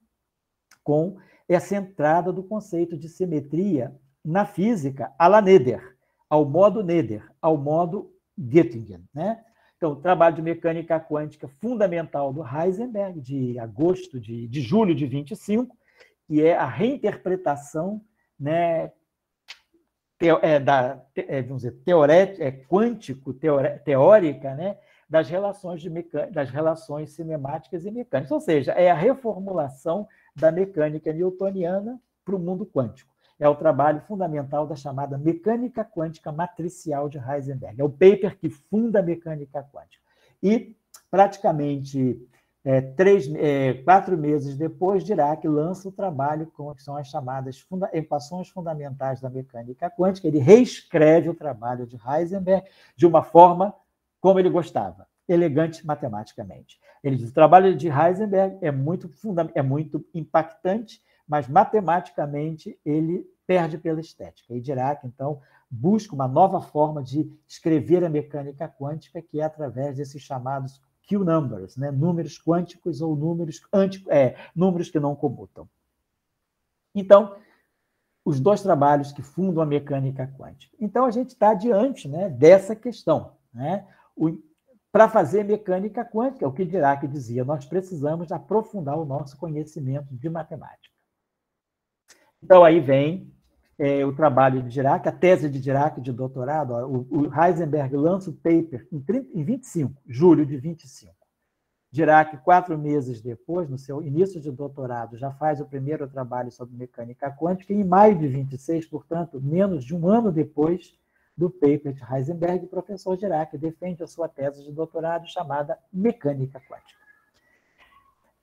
com essa entrada do conceito de simetria na física à la Noether, ao modo Noether, ao modo Göttingen, né? Então, o trabalho de mecânica quântica fundamental do Heisenberg, de julho de 25, que é a reinterpretação, né, vamos dizer, teórica, né, das relações cinemáticas e mecânicas. Ou seja, é a reformulação da mecânica newtoniana para o mundo quântico. É o trabalho fundamental da chamada mecânica quântica matricial de Heisenberg. É o paper que funda a mecânica quântica. E, praticamente 4 meses depois, Dirac lança o trabalho com que são as chamadas equações fundamentais da mecânica quântica. Ele reescreve o trabalho de Heisenberg de uma forma como ele gostava, elegante matematicamente. Ele diz: o trabalho de Heisenberg é muito impactante, mas matematicamente ele perde pela estética. E Dirac, então, busca uma nova forma de escrever a mecânica quântica, que é através desses chamados Q-numbers, né? Números quânticos ou números que não comutam. Então, os dois trabalhos que fundam a mecânica quântica. Então, a gente está diante, né, dessa questão, né? Para fazer mecânica quântica, o que Dirac dizia, nós precisamos aprofundar o nosso conhecimento de matemática. Então, aí vem o trabalho de Dirac, a tese de Dirac de doutorado. O Heisenberg lança o paper em 25, julho de 25. Dirac, 4 meses depois, no seu início de doutorado, já faz o primeiro trabalho sobre mecânica quântica, e em maio de 26, portanto, menos de um ano depois do paper de Heisenberg, o professor Dirac defende a sua tese de doutorado chamada Mecânica Quântica.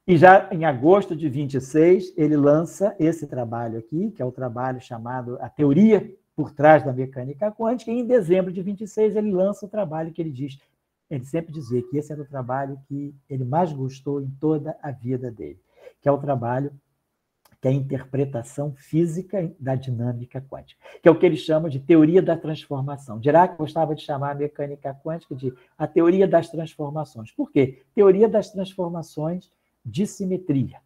E já em agosto de 26, ele lança esse trabalho aqui, que é o trabalho chamado A Teoria por Trás da Mecânica Quântica, e em dezembro de 26 ele lança o trabalho que ele sempre dizia que esse era o trabalho que ele mais gostou em toda a vida dele, que é o trabalho que é a interpretação física da dinâmica quântica, que é o que ele chama de teoria da transformação. Dirac gostava de chamar a mecânica quântica de a teoria das transformações. Por quê? Teoria das transformações de simetria.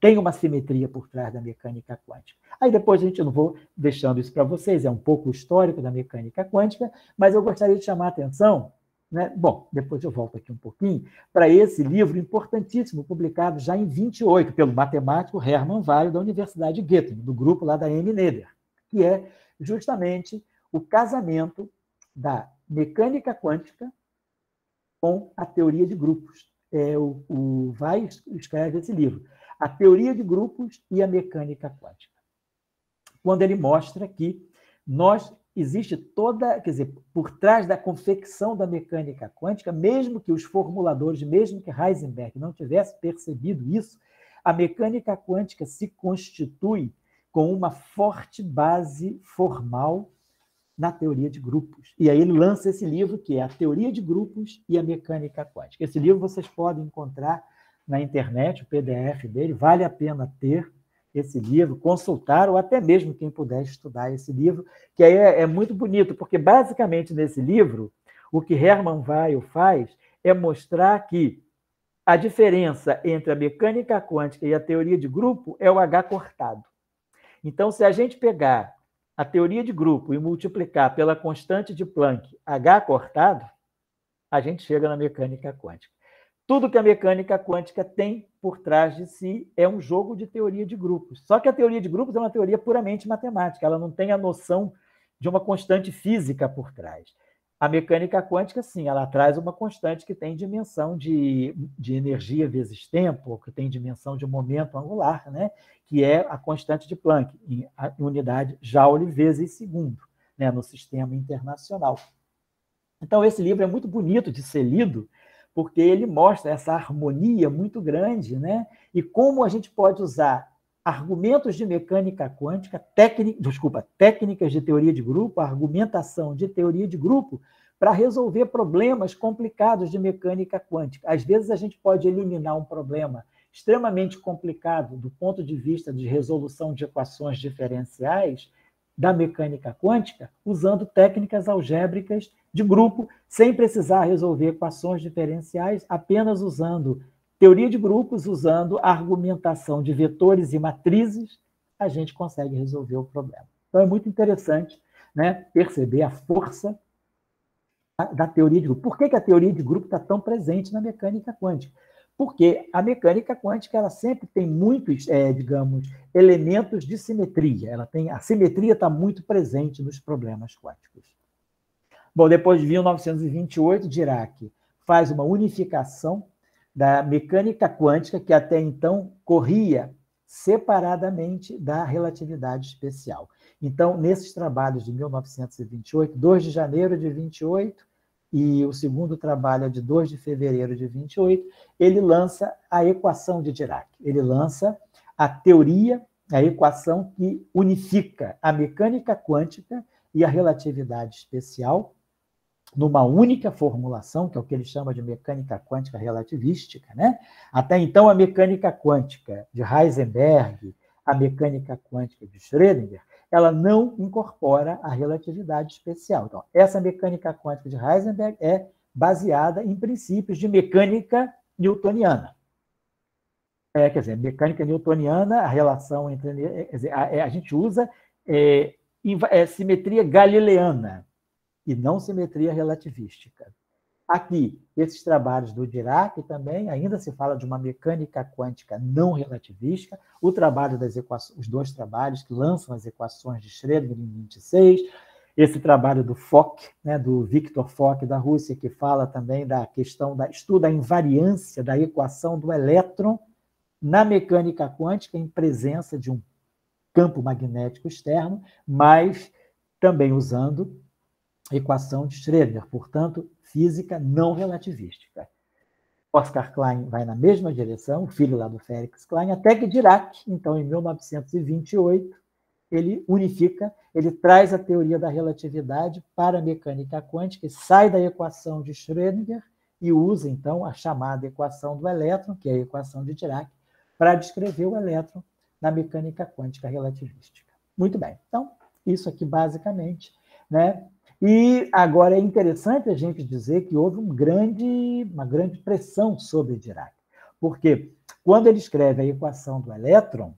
Tem uma simetria por trás da mecânica quântica. Aí depois a gente não vou deixando isso para vocês, é um pouco histórico da mecânica quântica, mas eu gostaria de chamar a atenção, né? Bom, depois eu volto aqui um pouquinho, para esse livro importantíssimo, publicado já em 28, pelo matemático Hermann Weyl, da Universidade de Göttingen, do grupo lá da M. Noether, que é justamente o casamento da mecânica quântica com a teoria de grupos. O Weyl escreve esse livro, A Teoria de Grupos e a Mecânica Quântica, quando ele mostra que existe por trás da confecção da mecânica quântica, mesmo que os formuladores, mesmo que Heisenberg não tivesse percebido isso, a mecânica quântica se constitui com uma forte base formal na teoria de grupos. E aí ele lança esse livro, que é A Teoria de Grupos e a Mecânica Quântica. Esse livro vocês podem encontrar na internet, o PDF dele, vale a pena ter esse livro, consultar, ou até mesmo quem puder estudar esse livro, que aí é muito bonito, porque basicamente nesse livro, o que Hermann Weyl faz é mostrar que a diferença entre a mecânica quântica e a teoria de grupo é o H cortado. Então, se a gente pegar a teoria de grupo e multiplicar pela constante de Planck, H cortado, a gente chega na mecânica quântica. Tudo que a mecânica quântica tem por trás de si é um jogo de teoria de grupos. Só que a teoria de grupos é uma teoria puramente matemática, ela não tem a noção de uma constante física por trás. A mecânica quântica, sim, ela traz uma constante que tem dimensão de energia vezes tempo, que tem dimensão de momento angular, né? Que é a constante de Planck, em unidade Joule vezes segundo, né? No sistema internacional. Então, esse livro é muito bonito de ser lido, porque ele mostra essa harmonia muito grande, né? E como a gente pode usar argumentos de mecânica quântica, técnicas de teoria de grupo, argumentação de teoria de grupo, para resolver problemas complicados de mecânica quântica. Às vezes a gente pode eliminar um problema extremamente complicado do ponto de vista de resolução de equações diferenciais da mecânica quântica, usando técnicas algébricas de grupo, sem precisar resolver equações diferenciais, apenas usando teoria de grupos, usando argumentação de vetores e matrizes, a gente consegue resolver o problema. Então, é muito interessante, né, perceber a força da teoria de grupo. Por que a teoria de grupo está tão presente na mecânica quântica? Porque a mecânica quântica ela sempre tem muitos, digamos, elementos de simetria. A simetria está muito presente nos problemas quânticos. Bom, depois de 1928, Dirac faz uma unificação da mecânica quântica, que até então corria separadamente da relatividade especial. Então, nesses trabalhos de 1928, 2 de janeiro de 28, e o segundo trabalho é de 2 de fevereiro de 28, ele lança a equação de Dirac. Ele lança a teoria, a equação que unifica a mecânica quântica e a relatividade especial numa única formulação, que é o que ele chama de mecânica quântica relativística, né? Até então, a mecânica quântica de Heisenberg, a mecânica quântica de Schrödinger, ela não incorpora a relatividade especial. Então, essa mecânica quântica de Heisenberg é baseada em princípios de mecânica newtoniana. Quer dizer, mecânica newtoniana, a relação entre... a gente usa simetria galileana e não simetria relativística. Aqui, esses trabalhos do Dirac também, ainda se fala de uma mecânica quântica não relativística, o trabalho das equações, os 2 trabalhos que lançam as equações de Schrödinger em 26, esse trabalho do Fock, né, do Victor Fock, da Rússia, que fala também da questão estuda a invariância da equação do elétron na mecânica quântica em presença de um campo magnético externo, mas também usando equação de Schrödinger, portanto, física não relativística. Oscar Klein vai na mesma direção, o filho lá do Félix Klein, até que Dirac, então, em 1928, ele unifica, ele traz a teoria da relatividade para a mecânica quântica e sai da equação de Schrödinger e usa, então, a chamada equação do elétron, que é a equação de Dirac, para descrever o elétron na mecânica quântica relativística. Muito bem. Então, isso aqui, basicamente, né? E agora é interessante a gente dizer que houve uma grande pressão sobre Dirac, porque quando ele escreve a equação do elétron,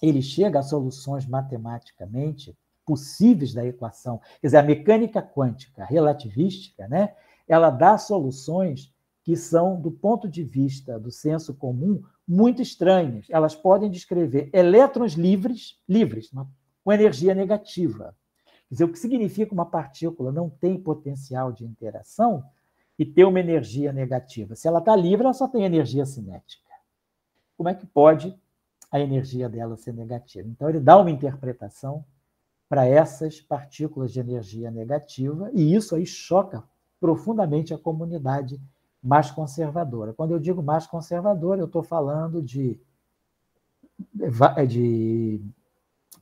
ele chega a soluções matematicamente possíveis da equação. Quer dizer, a mecânica quântica relativística, né, ela dá soluções que são, do ponto de vista do senso comum, muito estranhas. Elas podem descrever elétrons livres, com energia negativa. Quer dizer, o que significa uma partícula não tem potencial de interação e ter uma energia negativa? Se ela está livre, ela só tem energia cinética. Como é que pode a energia dela ser negativa? Então, ele dá uma interpretação para essas partículas de energia negativa, e isso aí choca profundamente a comunidade mais conservadora. Quando eu digo mais conservadora, eu estou falando de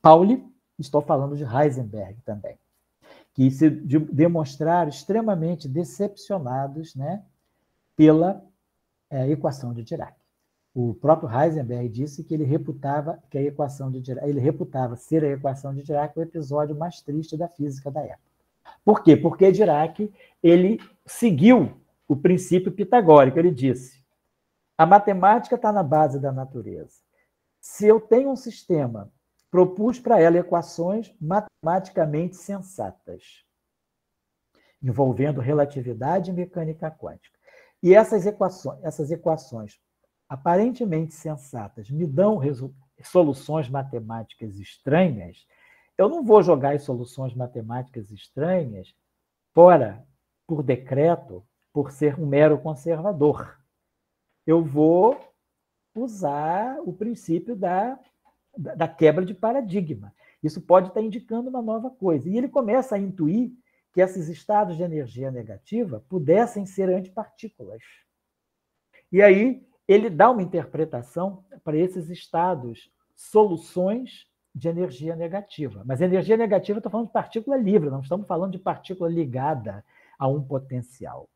Pauli, estou falando de Heisenberg também, que se demonstraram extremamente decepcionados, né, pela equação de Dirac. O próprio Heisenberg disse que ele reputava que a equação de Dirac, ele reputava ser a equação de Dirac o episódio mais triste da física da época. Por quê? Porque Dirac ele seguiu o princípio pitagórico. Ele disse: a matemática está na base da natureza. Se eu tenho um sistema, propus para ela equações matematicamente sensatas, envolvendo relatividade e mecânica quântica. E essas equações aparentemente sensatas me dão soluções matemáticas estranhas. Eu não vou jogar as soluções matemáticas estranhas fora por decreto, por ser um mero conservador. Eu vou usar o princípio da quebra de paradigma. Isso pode estar indicando uma nova coisa. E ele começa a intuir que esses estados de energia negativa pudessem ser antipartículas. E aí ele dá uma interpretação para esses estados, soluções de energia negativa. Mas energia negativa, estou falando de partícula livre, não estamos falando de partícula ligada a um potencial.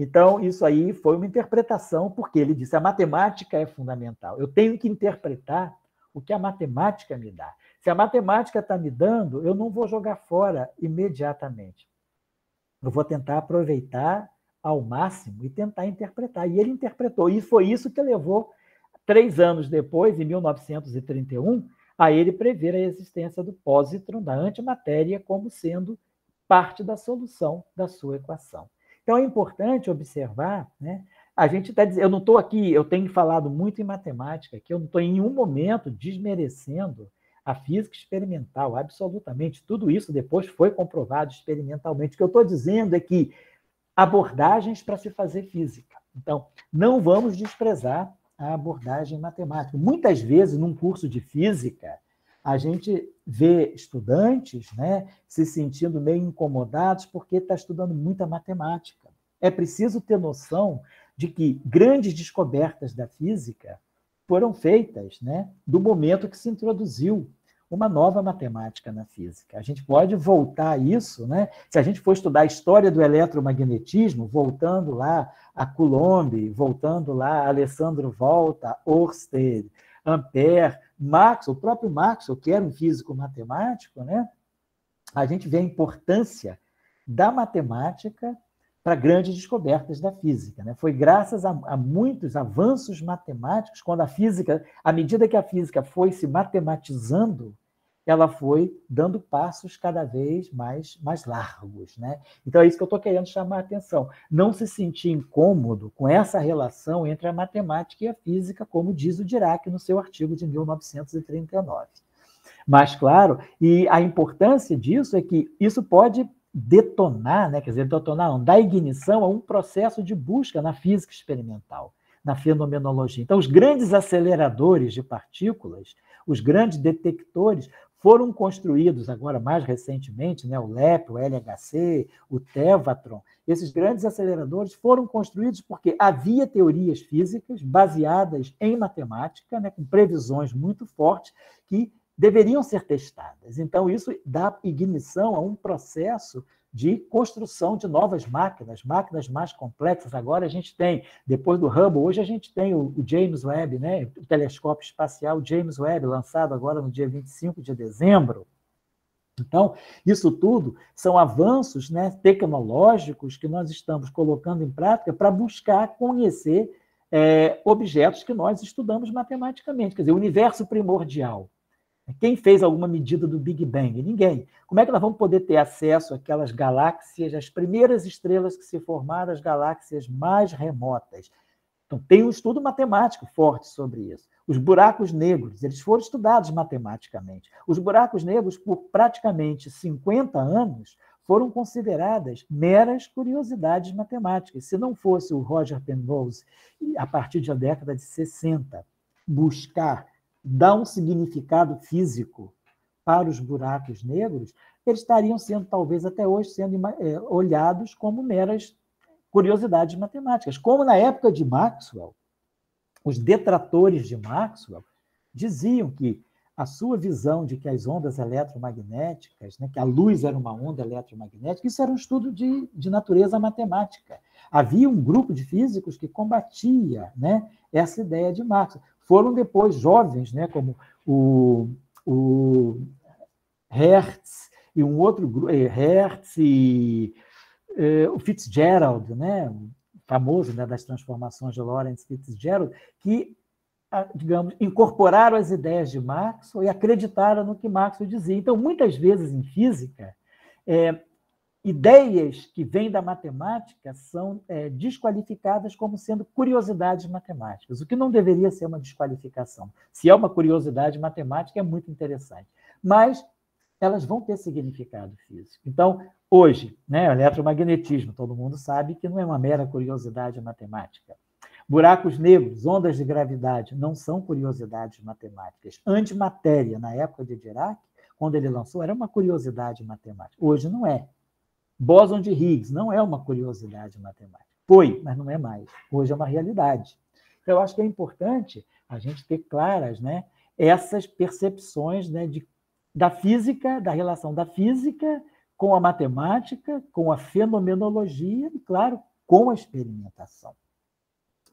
Então, isso aí foi uma interpretação, porque ele disse, a matemática é fundamental. Eu tenho que interpretar o que a matemática me dá. Se a matemática está me dando, eu não vou jogar fora imediatamente. Eu vou tentar aproveitar ao máximo e tentar interpretar. E ele interpretou. E foi isso que levou, 3 anos depois, em 1931, a ele prever a existência do pósitron, da antimatéria, como sendo parte da solução da sua equação. Então, é importante observar, né? A gente está dizendo, eu não estou aqui, eu tenho falado muito em matemática, que eu não estou em nenhum momento desmerecendo a física experimental, absolutamente. Tudo isso depois foi comprovado experimentalmente. O que eu estou dizendo é que abordagens para se fazer física. Então, não vamos desprezar a abordagem matemática. Muitas vezes, num curso de física, a gente vê estudantes, né, se sentindo meio incomodados porque está estudando muita matemática. É preciso ter noção de que grandes descobertas da física foram feitas, né, do momento que se introduziu uma nova matemática na física. A gente pode voltar a isso, né? Se a gente for estudar a história do eletromagnetismo, voltando lá a Coulomb, voltando lá a Alessandro Volta, Ørsted, Ampère, Maxwell, o próprio Maxwell, que era um físico matemático, né? A gente vê a importância da matemática para grandes descobertas da física, né? Foi graças a muitos avanços matemáticos, quando a física, à medida que a física foi se matematizando, ela foi dando passos cada vez mais largos, né? Então, é isso que eu estou querendo chamar a atenção. Não se sentir incômodo com essa relação entre a matemática e a física, como diz o Dirac no seu artigo de 1939. Mas, claro, e a importância disso é que isso pode detonar, né? Quer dizer, detonar não, dar ignição a um processo de busca na física experimental, na fenomenologia. Então, os grandes aceleradores de partículas, os grandes detectores, foram construídos agora mais recentemente, né, o LEP, o LHC, o Tevatron. Esses grandes aceleradores foram construídos porque havia teorias físicas baseadas em matemática, né, com previsões muito fortes que deveriam ser testadas. Então, isso dá ignição a um processo de construção de novas máquinas mais complexas. Agora a gente tem, depois do Hubble, hoje a gente tem o James Webb, né? O telescópio espacial James Webb, lançado agora no dia 25 de dezembro. Então, isso tudo são avanços, né, tecnológicos que nós estamos colocando em prática para buscar conhecer objetos que nós estudamos matematicamente. Quer dizer, o universo primordial. Quem fez alguma medida do Big Bang? Ninguém. Como é que nós vamos poder ter acesso àquelas galáxias, às primeiras estrelas que se formaram, as galáxias mais remotas? Então, tem um estudo matemático forte sobre isso. Os buracos negros, eles foram estudados matematicamente. Os buracos negros, por praticamente 50 anos, foram consideradas meras curiosidades matemáticas. Se não fosse o Roger Penrose, a partir da década de 60, buscar dar um significado físico para os buracos negros, eles estariam sendo, talvez até hoje, sendo olhados como meras curiosidades matemáticas. Como na época de Maxwell, os detratores de Maxwell diziam que a sua visão de que as ondas eletromagnéticas, né, que a luz era uma onda eletromagnética, isso era um estudo de natureza matemática. Havia um grupo de físicos que combatia, né, essa ideia de Maxwell. Foram depois jovens, né, como o Hertz e um outro grupo, Hertz e o Fitzgerald, né, famoso, né, das transformações de Lorentz Fitzgerald, que, digamos, incorporaram as ideias de Maxwell e acreditaram no que Maxwell dizia. Então, muitas vezes em física, ideias que vêm da matemática são desqualificadas como sendo curiosidades matemáticas, o que não deveria ser uma desqualificação. Se é uma curiosidade matemática, é muito interessante. Mas elas vão ter significado físico. Então, hoje, né, o eletromagnetismo, todo mundo sabe que não é uma mera curiosidade matemática. Buracos negros, ondas de gravidade, não são curiosidades matemáticas. Antimatéria, na época de Dirac, quando ele lançou, era uma curiosidade matemática. Hoje não é. Bóson de Higgs não é uma curiosidade matemática. Foi, mas não é mais. Hoje é uma realidade. Então, eu acho que é importante a gente ter claras, né, essas percepções, né, da física, da relação da física com a matemática, com a fenomenologia e, claro, com a experimentação.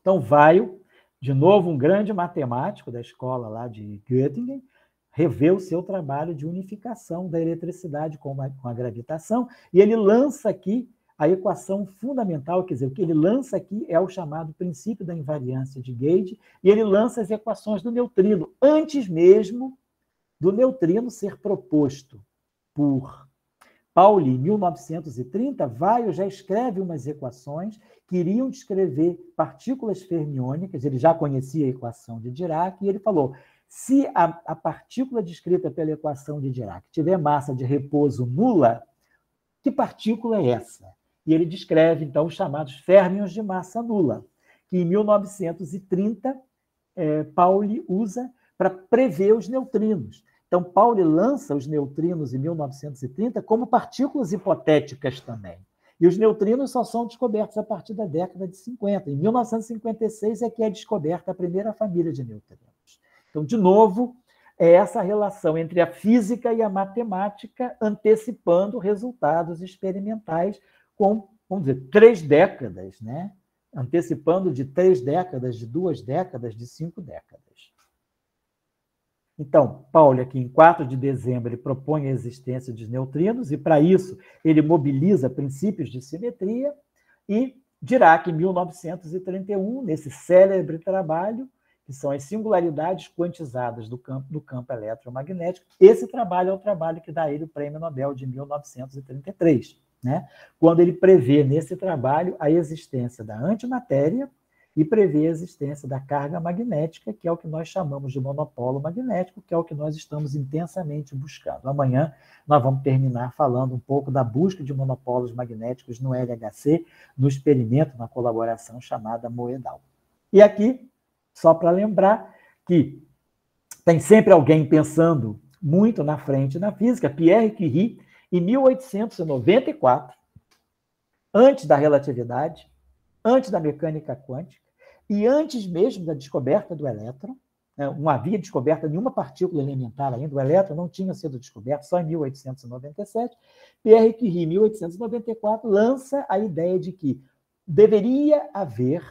Então, Weil, de novo, um grande matemático da escola lá de Göttingen, revê o seu trabalho de unificação da eletricidade com a gravitação, e ele lança aqui a equação fundamental, quer dizer, o que ele lança aqui é o chamado princípio da invariância de Gauge, e ele lança as equações do neutrino, antes mesmo do neutrino ser proposto por Pauli em 1930, Weil já escreve umas equações que iriam descrever partículas fermiônicas, ele já conhecia a equação de Dirac, e ele falou, se a partícula descrita pela equação de Dirac tiver massa de repouso nula, que partícula é essa? E ele descreve, então, os chamados férmions de massa nula, que em 1930 Pauli usa para prever os neutrinos. Então, Pauli lança os neutrinos em 1930 como partículas hipotéticas também. E os neutrinos só são descobertos a partir da década de 50. Em 1956 é que é descoberta a primeira família de neutrinos. Então, de novo, é essa relação entre a física e a matemática antecipando resultados experimentais com, vamos dizer, 3 décadas, né? Antecipando de 3 décadas, de 2 décadas, de 5 décadas. Então, Pauli, aqui em 4 de dezembro, ele propõe a existência dos neutrinos, e, para isso, ele mobiliza princípios de simetria, e Dirac, em 1931, nesse célebre trabalho, que são as singularidades quantizadas do campo eletromagnético, esse trabalho é o trabalho que dá a ele o Prêmio Nobel de 1933, né? Quando ele prevê, nesse trabalho, a existência da antimatéria, e prevê a existência da carga magnética, que é o que nós chamamos de monopolo magnético, que é o que nós estamos intensamente buscando. Amanhã nós vamos terminar falando um pouco da busca de monopolos magnéticos no LHC, no experimento, na colaboração chamada Moedal. E aqui, só para lembrar que tem sempre alguém pensando muito na frente na física, Pierre Curie, em 1894, antes da relatividade, antes da mecânica quântica, e antes mesmo da descoberta do elétron, não havia descoberta nenhuma partícula elementar ainda, o elétron não tinha sido descoberto, só em 1897, Pierre Curie, em 1894, lança a ideia de que deveria haver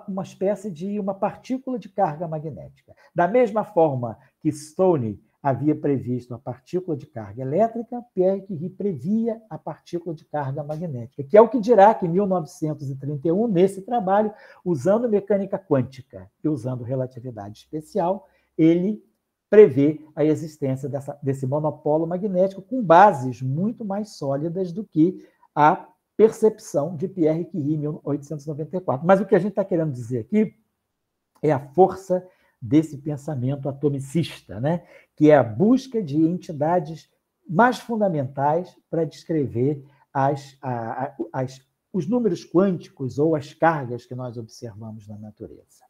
uma espécie de uma partícula de carga magnética. Da mesma forma que Stoney havia previsto a partícula de carga elétrica, Pierre Curie previa a partícula de carga magnética, que é o que Dirac, em 1931, nesse trabalho, usando mecânica quântica e usando relatividade especial, ele prevê a existência desse monopolo magnético com bases muito mais sólidas do que a percepção de Pierre Curie, em 1894. Mas o que a gente está querendo dizer aqui é a força desse pensamento atomicista, né? Que é a busca de entidades mais fundamentais para descrever os números quânticos ou as cargas que nós observamos na natureza.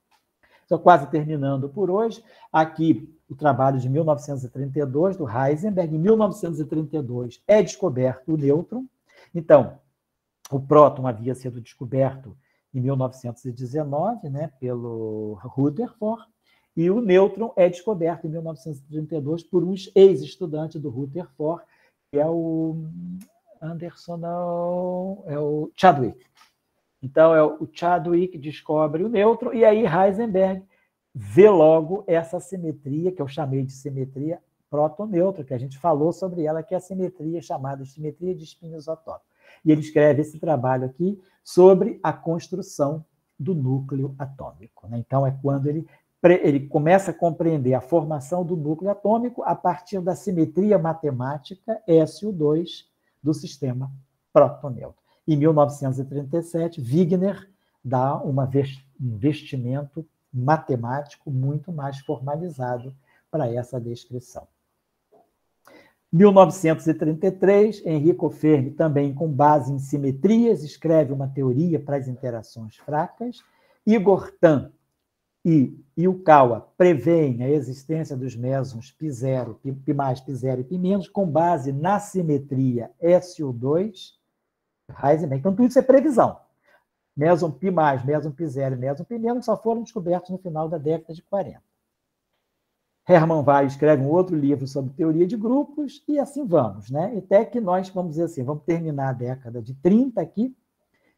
Estou quase terminando por hoje. Aqui o trabalho de 1932 do Heisenberg. Em 1932 é descoberto o nêutron. Então, o próton havia sido descoberto em 1919, né, pelo Rutherford, e o nêutron é descoberto em 1932 por um ex-estudante do Rutherford, que é o o Chadwick. Então, o Chadwick descobre o nêutron, e aí Heisenberg vê logo essa simetria, que eu chamei de simetria próton-nêutron, que a gente falou sobre ela, que é a simetria chamada de simetria de spin isotôpico. E ele escreve esse trabalho aqui sobre a construção do núcleo atômico, né? Então, é quando ele começa a compreender a formação do núcleo atômico a partir da simetria matemática SU2 do sistema próton-nêutron. Em 1937, Wigner dá um investimento matemático muito mais formalizado para essa descrição. 1933, Enrico Fermi, também com base em simetrias, escreve uma teoria para as interações fracas. Igor Tamm e Yukawa prevêem a existência dos mesons π0, π+, π0 e π-, com base na simetria SU2, Heisenberg. Então, tudo isso é previsão. Meson π+, meson π0 e meson π- só foram descobertos no final da década de 40. Hermann Weyl escreve um outro livro sobre teoria de grupos, e assim vamos, né? Até que nós, vamos dizer assim, vamos terminar a década de 30 aqui,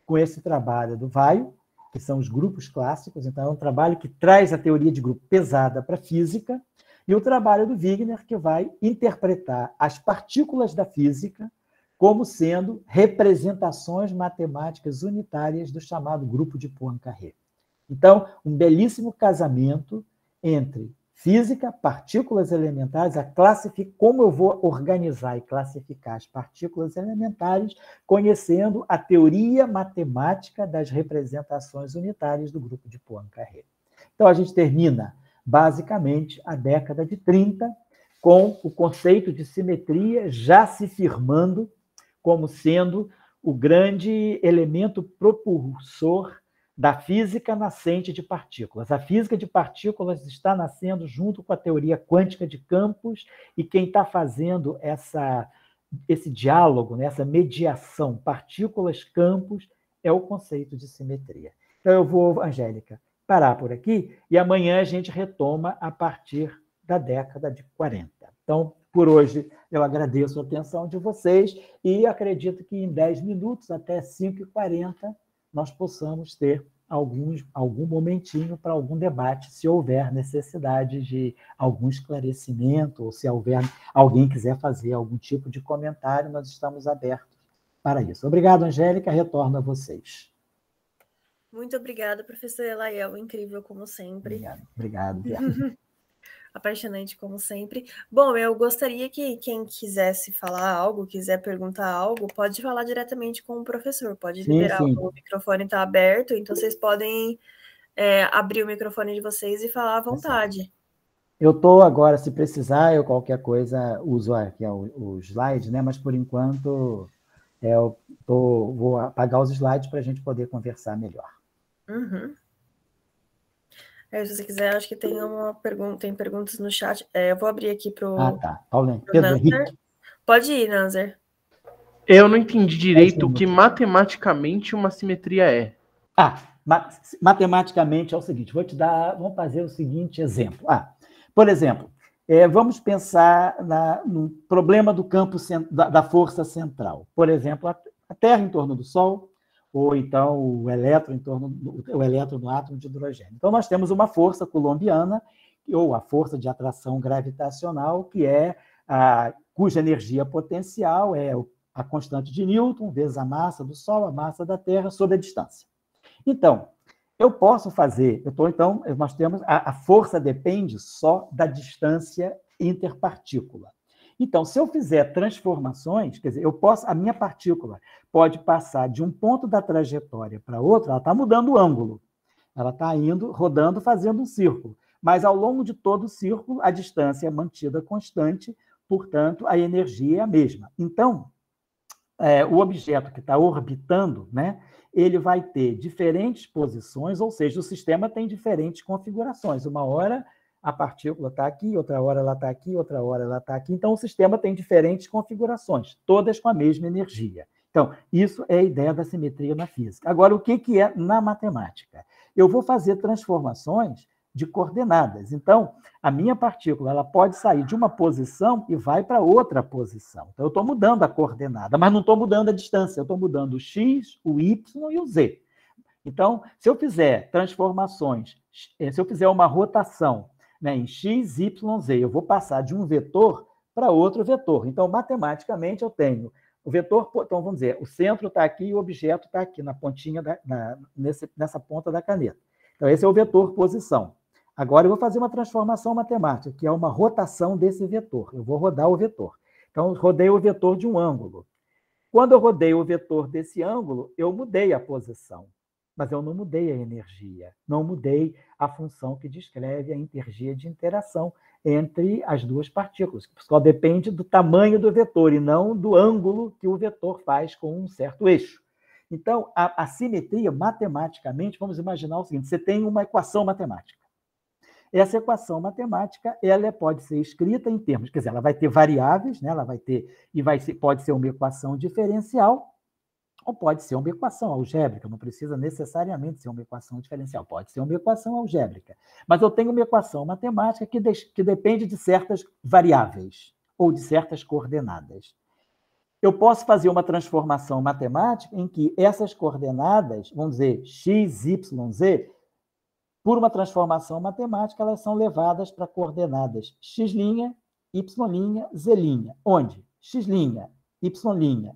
com esse trabalho do Weyl, que são os grupos clássicos. Então, é um trabalho que traz a teoria de grupo pesada para a física, e o trabalho do Wigner, que vai interpretar as partículas da física como sendo representações matemáticas unitárias do chamado grupo de Poincaré. Então, um belíssimo casamento entre física, partículas elementares, como eu vou organizar e classificar as partículas elementares, conhecendo a teoria matemática das representações unitárias do grupo de Poincaré. Então, a gente termina, basicamente, a década de 30, com o conceito de simetria já se firmando como sendo o grande elemento propulsor da física nascente de partículas. A física de partículas está nascendo junto com a teoria quântica de campos, e quem está fazendo esse diálogo, né, essa mediação partículas-campos, é o conceito de simetria. Então, eu vou, Angélica, parar por aqui, e amanhã a gente retoma a partir da década de 40. Então, por hoje, eu agradeço a atenção de vocês e acredito que em 10 minutos, até 5h40, nós possamos ter algum momentinho para algum debate, se houver necessidade de algum esclarecimento, ou se houver alguém quiser fazer algum tipo de comentário, nós estamos abertos para isso. Obrigado, Angélica, retorno a vocês. Muito obrigada, professor Elaiel, incrível como sempre. Obrigado. Apaixonante como sempre. Bom, eu gostaria que quem quisesse falar algo, quiser perguntar algo, pode falar diretamente com o professor, pode liberar. O microfone está aberto, então vocês podem abrir o microfone de vocês e falar à vontade. Eu estou agora, se precisar, eu qualquer coisa uso aqui o slide, né? Mas por enquanto eu vou apagar os slides para a gente poder conversar melhor. Uhum. Se você quiser, acho que tem tem perguntas no chat. Eu vou abrir aqui para o Paulo Henrique. Pode ir, Nanzer. Eu não entendi direito o que matematicamente uma simetria é. Matematicamente é o seguinte, vamos fazer o seguinte exemplo. Por exemplo, vamos pensar no problema do campo da força central. Por exemplo, a Terra em torno do Sol, ou então o elétron no átomo de hidrogênio. Então, nós temos uma força coulombiana, ou a força de atração gravitacional, cuja energia potencial é a constante de Newton, vezes a massa do Sol, a massa da Terra, sobre a distância. Então, eu posso fazer... nós temos... A força depende só da distância interpartícula. Então, se eu fizer transformações, quer dizer, a minha partícula pode passar de um ponto da trajetória para outro, ela está mudando o ângulo. Ela está indo, rodando, fazendo um círculo. Mas, ao longo de todo o círculo, a distância é mantida constante, portanto, a energia é a mesma. Então, o objeto que está orbitando, né, ele vai ter diferentes posições, ou seja, o sistema tem diferentes configurações. Uma hora a partícula está aqui, outra hora ela está aqui, outra hora ela está aqui. Então, o sistema tem diferentes configurações, todas com a mesma energia. Então, isso é a ideia da simetria na física. Agora, o que é na matemática? Eu vou fazer transformações de coordenadas. Então, a minha partícula ela pode sair de uma posição e vai para outra posição. Então, eu estou mudando a coordenada, mas não estou mudando a distância, eu estou mudando o x, o y e o z. Então, se eu fizer transformações, se eu fizer uma rotação, né, em x, y, z, eu vou passar de um vetor para outro vetor. Então, matematicamente, eu tenho o vetor, então vamos dizer, o centro está aqui e o objeto está aqui, na pontinha, nessa ponta da caneta. Então, esse é o vetor posição. Agora, eu vou fazer uma transformação matemática, que é uma rotação desse vetor. Eu vou rodar o vetor. Então, eu rodei o vetor de um ângulo. Quando eu rodei o vetor desse ângulo, eu mudei a posição. Mas eu não mudei a energia, não mudei a função que descreve a energia de interação entre as duas partículas, que só depende do tamanho do vetor e não do ângulo que o vetor faz com um certo eixo. Então, a simetria, matematicamente, vamos imaginar o seguinte, você tem uma equação matemática. Essa equação matemática ela pode ser escrita em termos, quer dizer, ela vai ter variáveis, né? Ela vai ter, pode ser uma equação diferencial, Ou pode ser uma equação algébrica, não precisa necessariamente ser uma equação diferencial, pode ser uma equação algébrica. Mas eu tenho uma equação matemática que depende de certas variáveis ou de certas coordenadas. Eu posso fazer uma transformação matemática em que essas coordenadas, vamos dizer, x, y, z, por uma transformação matemática, elas são levadas para coordenadas x', y', z', onde x', y'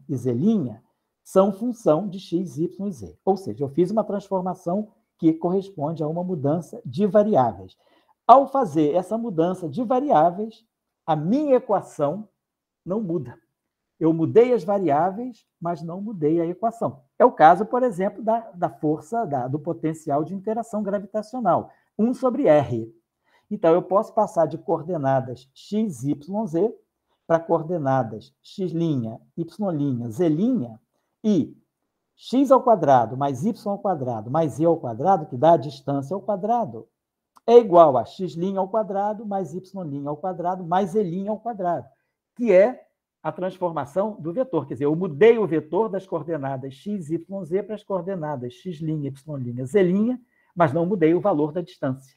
e z' são função de x, y e z. Ou seja, eu fiz uma transformação que corresponde a uma mudança de variáveis. Ao fazer essa mudança de variáveis, a minha equação não muda. Eu mudei as variáveis, mas não mudei a equação. É o caso, por exemplo, da força, do potencial de interação gravitacional, 1 sobre R. Então, eu posso passar de coordenadas x, y, z para coordenadas x', y', z', e x ao quadrado mais y ao quadrado mais e ao quadrado, que dá a distância ao quadrado, é igual a x' ao quadrado mais y' ao quadrado mais z' ao quadrado, que é a transformação do vetor. Quer dizer, eu mudei o vetor das coordenadas x, y, z para as coordenadas x', y', z', mas não mudei o valor da distância.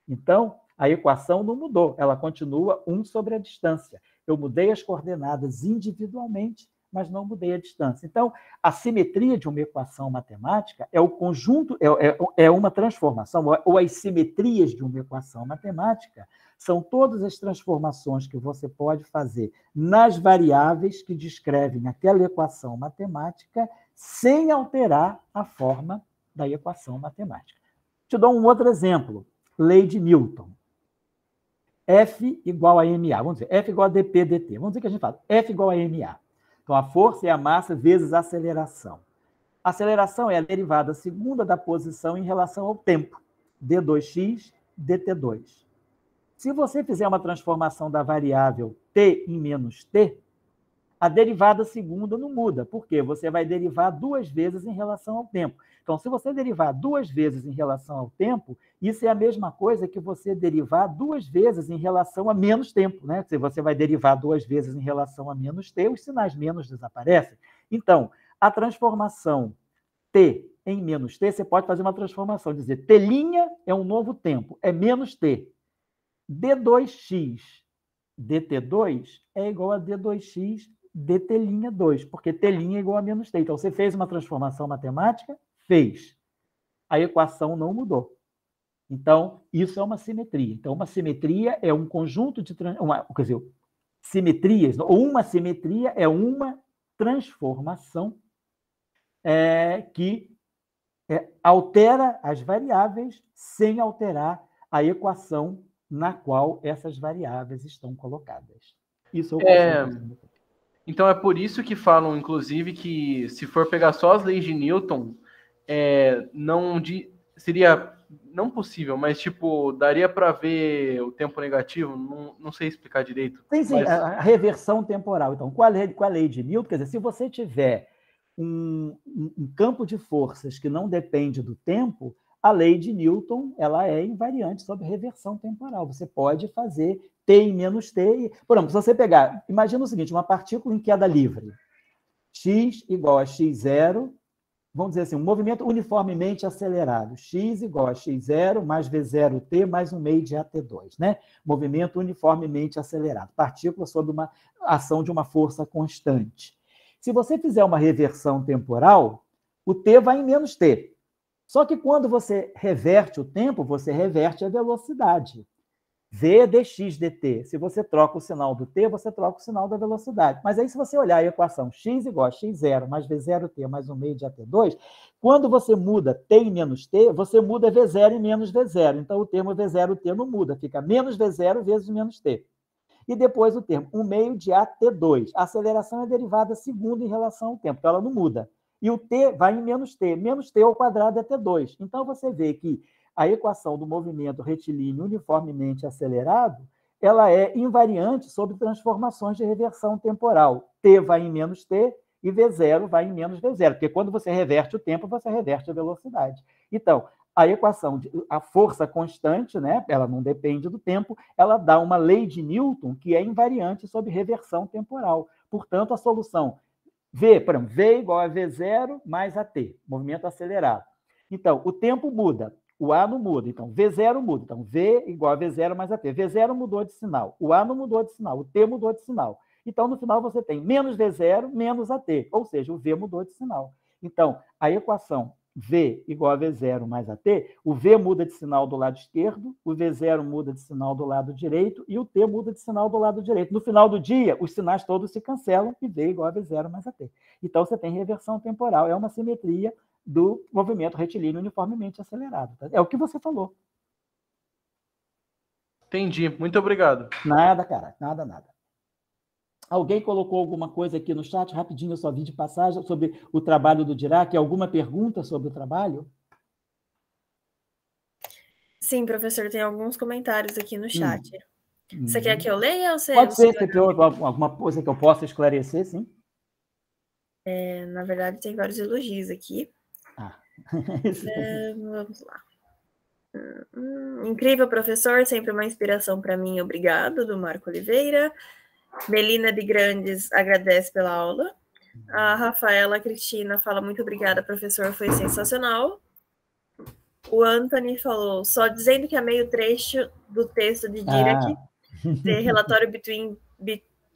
Então, a equação não mudou, ela continua 1 sobre a distância. Eu mudei as coordenadas individualmente, mas não mudei a distância. Então, a simetria de uma equação matemática é o conjunto, é uma transformação, ou as simetrias de uma equação matemática são todas as transformações que você pode fazer nas variáveis que descrevem aquela equação matemática sem alterar a forma da equação matemática. Te dou um outro exemplo. Lei de Newton. F igual a ma. Vamos dizer, F igual a dp dt. Vamos dizer que a gente fala F igual a ma. Então, a força é a massa vezes a aceleração. A aceleração é a derivada segunda da posição em relação ao tempo. d2x, dt2. Se você fizer uma transformação da variável t em menos t, a derivada segunda não muda. Por quê? Você vai derivar 2 vezes em relação ao tempo. Então, se você derivar 2 vezes em relação ao tempo, isso é a mesma coisa que você derivar 2 vezes em relação a menos tempo, né? Se você vai derivar 2 vezes em relação a menos t, os sinais menos desaparecem. Então, a transformação t em menos t, você pode fazer uma transformação, dizer t' é um novo tempo, é menos t. d2x dt2 é igual a d2x dt'2, porque t' é igual a menos t. Então, você fez uma transformação matemática? Fez. A equação não mudou. Então, isso é uma simetria. Então, uma simetria é um conjunto de... quer dizer, simetrias, ou uma simetria é uma transformação que altera as variáveis sem alterar a equação na qual essas variáveis estão colocadas. Isso é o conceito de simetria. Então, é por isso que falam, inclusive, que se for pegar só as leis de Newton, seria não possível, mas tipo, daria para ver o tempo negativo? Não sei explicar direito. Sim, mas... a reversão temporal. Então, com a lei de Newton, quer dizer, se você tiver um campo de forças que não depende do tempo, a lei de Newton ela é invariante sobre reversão temporal. Você pode fazer t em menos t. Por exemplo, se você pegar, imagina o seguinte, uma partícula em queda livre, x igual a x0, vamos dizer assim, um movimento uniformemente acelerado, x igual a x0 mais v0t mais um meio de at2, né? Movimento uniformemente acelerado, partícula sob uma ação de uma força constante. Se você fizer uma reversão temporal, o t vai em menos t. Só que quando você reverte o tempo, você reverte a velocidade. V dx dt. Se você troca o sinal do t, você troca o sinal da velocidade. Mas aí, se você olhar a equação x igual a x0 mais v0t mais um meio de at2, quando você muda t em menos t, você muda v0 em menos v0. Então, o termo v0t não muda, fica menos v0 vezes menos t. E depois o termo 1 meio de at2. A aceleração é derivada segunda em relação ao tempo, então ela não muda. E o t vai em menos t ao quadrado é t2. Então, você vê que a equação do movimento retilíneo uniformemente acelerado, ela é invariante sobre transformações de reversão temporal. T vai em menos t e V0 vai em menos V0, porque quando você reverte o tempo, você reverte a velocidade. Então, a equação, a força constante, né, ela não depende do tempo, ela dá uma lei de Newton que é invariante sobre reversão temporal. Portanto, a solução V, por exemplo, V igual a V0 mais AT, movimento acelerado. Então, o tempo muda, o A não muda, então V0 muda. Então, V igual a V0 mais AT. V0 mudou de sinal, o A não mudou de sinal, o T mudou de sinal. Então, no final, você tem menos V0 menos AT, ou seja, o V mudou de sinal. Então, a equação V igual a V0 mais AT, o V muda de sinal do lado esquerdo, o V0 muda de sinal do lado direito e o T muda de sinal do lado direito. No final do dia, os sinais todos se cancelam e V igual a V0 mais AT. Então, você tem reversão temporal, é uma simetria do movimento retilíneo uniformemente acelerado. Tá? É o que você falou. Entendi. Muito obrigado. Nada, cara. Nada. Alguém colocou alguma coisa aqui no chat? Rapidinho, eu só vi de passagem sobre o trabalho do Dirac. Alguma pergunta sobre o trabalho? Sim, professor, tem alguns comentários aqui no chat. Você quer que eu leia ou você... Pode ser, se tem alguma coisa que eu possa esclarecer, sim. Na verdade, tem vários elogios aqui. Vamos lá. Incrível, professor, sempre uma inspiração para mim, obrigado, do Marco Oliveira. Melina de Grandes agradece pela aula. A Rafaela Cristina fala muito obrigada, professor, foi sensacional. O Anthony falou, só dizendo que amei o trecho do texto de Dirac, the relatório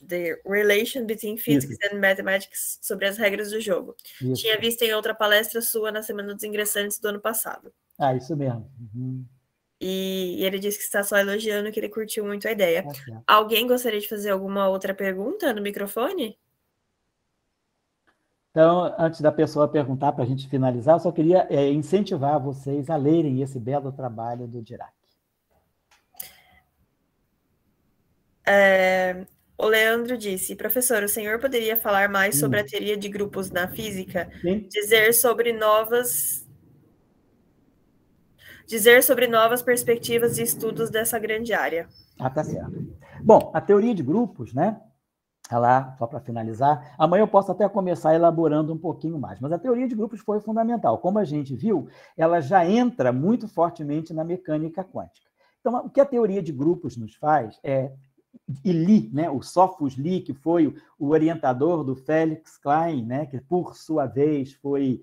the relation between physics and mathematics sobre as regras do jogo. Isso. Tinha visto em outra palestra sua na Semana dos Ingressantes do ano passado. Isso mesmo. E ele disse que está só elogiando, que ele curtiu muito a ideia. Alguém gostaria de fazer alguma outra pergunta no microfone? Então, antes da pessoa perguntar, para a gente finalizar, eu só queria incentivar vocês a lerem esse belo trabalho do Dirac. O Leandro disse, professor, o senhor poderia falar mais sobre a teoria de grupos na física? Sim. Dizer sobre novas perspectivas e estudos dessa grande área. Tá certo. Bom, a teoria de grupos, né? Lá, só para finalizar, amanhã eu posso até começar elaborando um pouquinho mais, mas a teoria de grupos foi fundamental. Como a gente viu, ela já entra muito fortemente na mecânica quântica. Então, o que a teoria de grupos nos faz é... E Lie, né, o Sophus Lie, que foi o orientador do Felix Klein, né, que, por sua vez, foi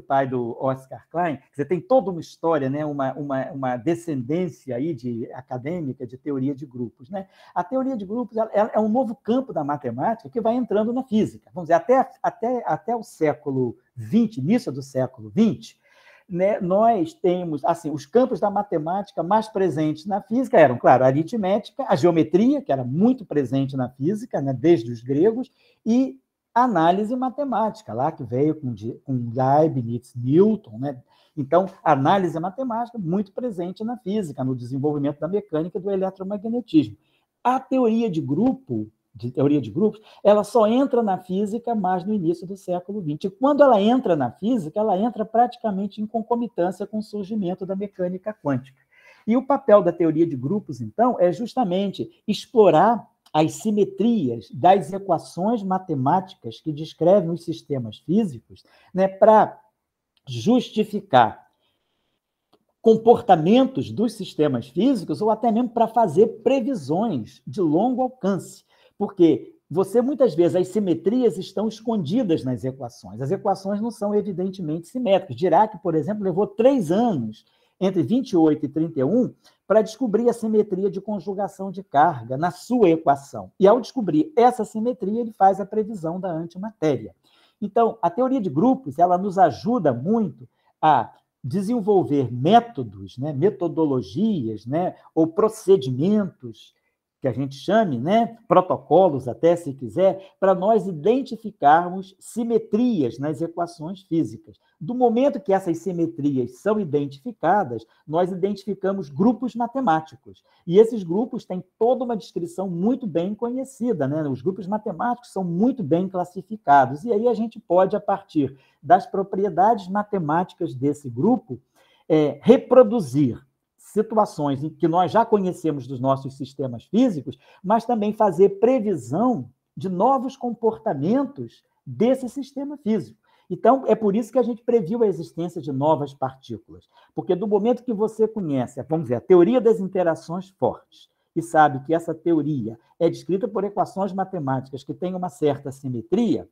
pai do Oscar Klein. Você tem toda uma história, né, uma descendência aí acadêmica de teoria de grupos. Né? A teoria de grupos é um novo campo da matemática que vai entrando na física. Vamos dizer, até o século XX, início do século XX, né, nós temos, assim, os campos da matemática mais presentes na física eram, claro, a aritmética, a geometria, que era muito presente na física, né, desde os gregos, e a análise matemática, lá que veio com Leibniz, Newton, né? Então, a análise matemática muito presente na física, no desenvolvimento da mecânica e do eletromagnetismo. A teoria de grupos, ela só entra na física mais no início do século XX. E quando ela entra na física, ela entra praticamente em concomitância com o surgimento da mecânica quântica. E o papel da teoria de grupos, então, é justamente explorar as simetrias das equações matemáticas que descrevem os sistemas físicos, né, para justificar comportamentos dos sistemas físicos ou até mesmo para fazer previsões de longo alcance. Porque muitas vezes, as simetrias estão escondidas nas equações. As equações não são evidentemente simétricas. Dirac, por exemplo, levou 3 anos, entre 28 e 31, para descobrir a simetria de conjugação de carga na sua equação. E, ao descobrir essa simetria, ele faz a previsão da antimatéria. Então, a teoria de grupos, ela nos ajuda muito a desenvolver métodos, né, metodologias, né, ou procedimentos, que a gente chame, né, protocolos até, se quiser, para nós identificarmos simetrias nas equações físicas. Do momento que essas simetrias são identificadas, nós identificamos grupos matemáticos. E esses grupos têm toda uma descrição muito bem conhecida, né? Os grupos matemáticos são muito bem classificados. E aí a gente pode, a partir das propriedades matemáticas desse grupo, reproduzir situações em que nós já conhecemos dos nossos sistemas físicos, mas também fazer previsão de novos comportamentos desse sistema físico. Então, é por isso que a gente previu a existência de novas partículas, porque do momento que você conhece, vamos dizer, a teoria das interações fortes e sabe que essa teoria é descrita por equações matemáticas que têm uma certa simetria,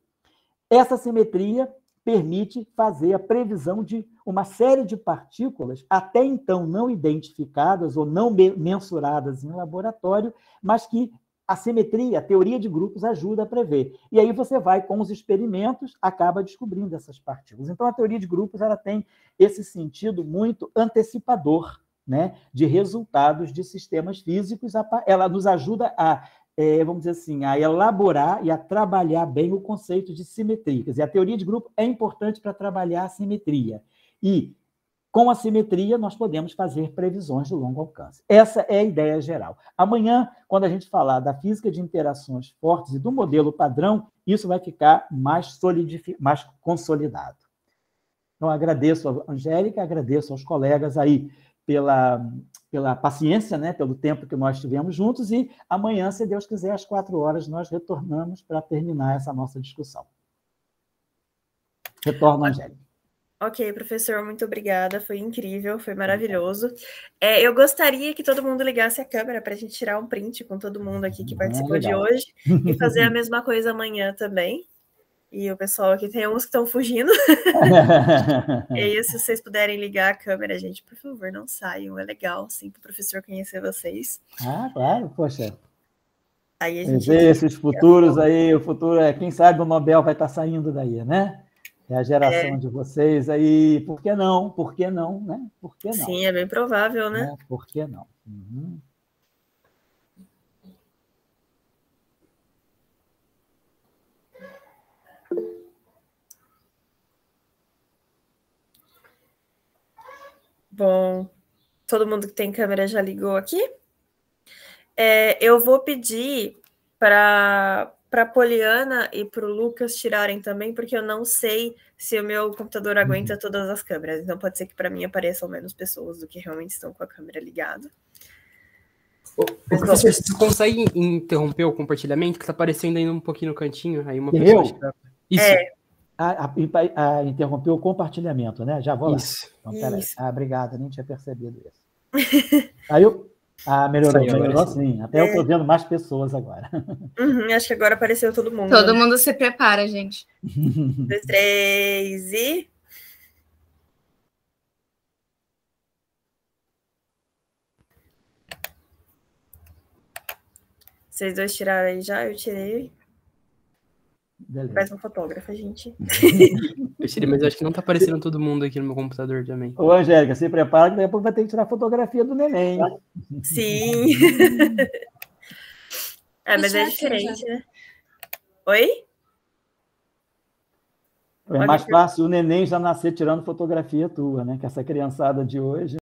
essa simetria permite fazer a previsão de uma série de partículas até então não identificadas ou não mensuradas em laboratório, mas que a simetria, a teoria de grupos, ajuda a prever. E aí você vai, com os experimentos, acaba descobrindo essas partículas. Então, a teoria de grupos ela tem esse sentido muito antecipador, né, de resultados de sistemas físicos. Ela nos ajuda a, vamos dizer assim, a elaborar e a trabalhar bem o conceito de simetria. Quer dizer, a teoria de grupo é importante para trabalhar a simetria. E, com a simetria, nós podemos fazer previsões de longo alcance. Essa é a ideia geral. Amanhã, quando a gente falar da física de interações fortes e do modelo padrão, isso vai ficar mais consolidado. Então, agradeço a Angélica, agradeço aos colegas aí pela paciência, né, pelo tempo que nós tivemos juntos, e amanhã, se Deus quiser, às 4h, nós retornamos para terminar essa nossa discussão. Retorno, Angélica. Ok, professor, muito obrigada, foi incrível, foi maravilhoso. Eu gostaria que todo mundo ligasse a câmera para a gente tirar um print com todo mundo aqui que participou de hoje e fazer a mesma coisa amanhã também. E o pessoal aqui, tem uns que estão fugindo. E aí, se vocês puderem ligar a câmera, gente, por favor, não saiam, é legal, sim, para o professor conhecer vocês. Ah, claro, poxa. Aí a gente... Esses futuros aí, o futuro quem sabe o Nobel vai estar saindo daí, né? É a geração de vocês aí, por que não? Por que não, né? Por que não? Sim, é bem provável, né? Por que não? Uhum. Bom, todo mundo que tem câmera já ligou aqui? Eu vou pedir para a Poliana e para o Lucas tirarem também, porque eu não sei se o meu computador aguenta todas as câmeras. Então, pode ser que para mim apareçam menos pessoas do que realmente estão com a câmera ligada. Professor, você consegue interromper o compartilhamento? Que está aparecendo ainda um pouquinho no cantinho. Aí uma pessoa... Isso. Interrompeu o compartilhamento, né? Já vou lá. Isso. Então, peraí. Obrigado, nem tinha percebido isso. Melhorou, melhorou sim. Até eu estou vendo mais pessoas agora. Acho que agora apareceu todo mundo. Todo mundo se prepara, gente. 2, 3 e... Vocês dois tiraram aí já? Eu tirei. Beleza. Faz uma fotógrafa, gente. Eu tirei, mas eu acho que não está aparecendo todo mundo aqui no meu computador também. Ô, Angélica, se prepara que daqui a pouco vai ter que tirar fotografia do neném. Sim. Mas é diferente, né? Oi? É mais fácil o neném já nascer tirando fotografia tua, né? Que essa criançada de hoje...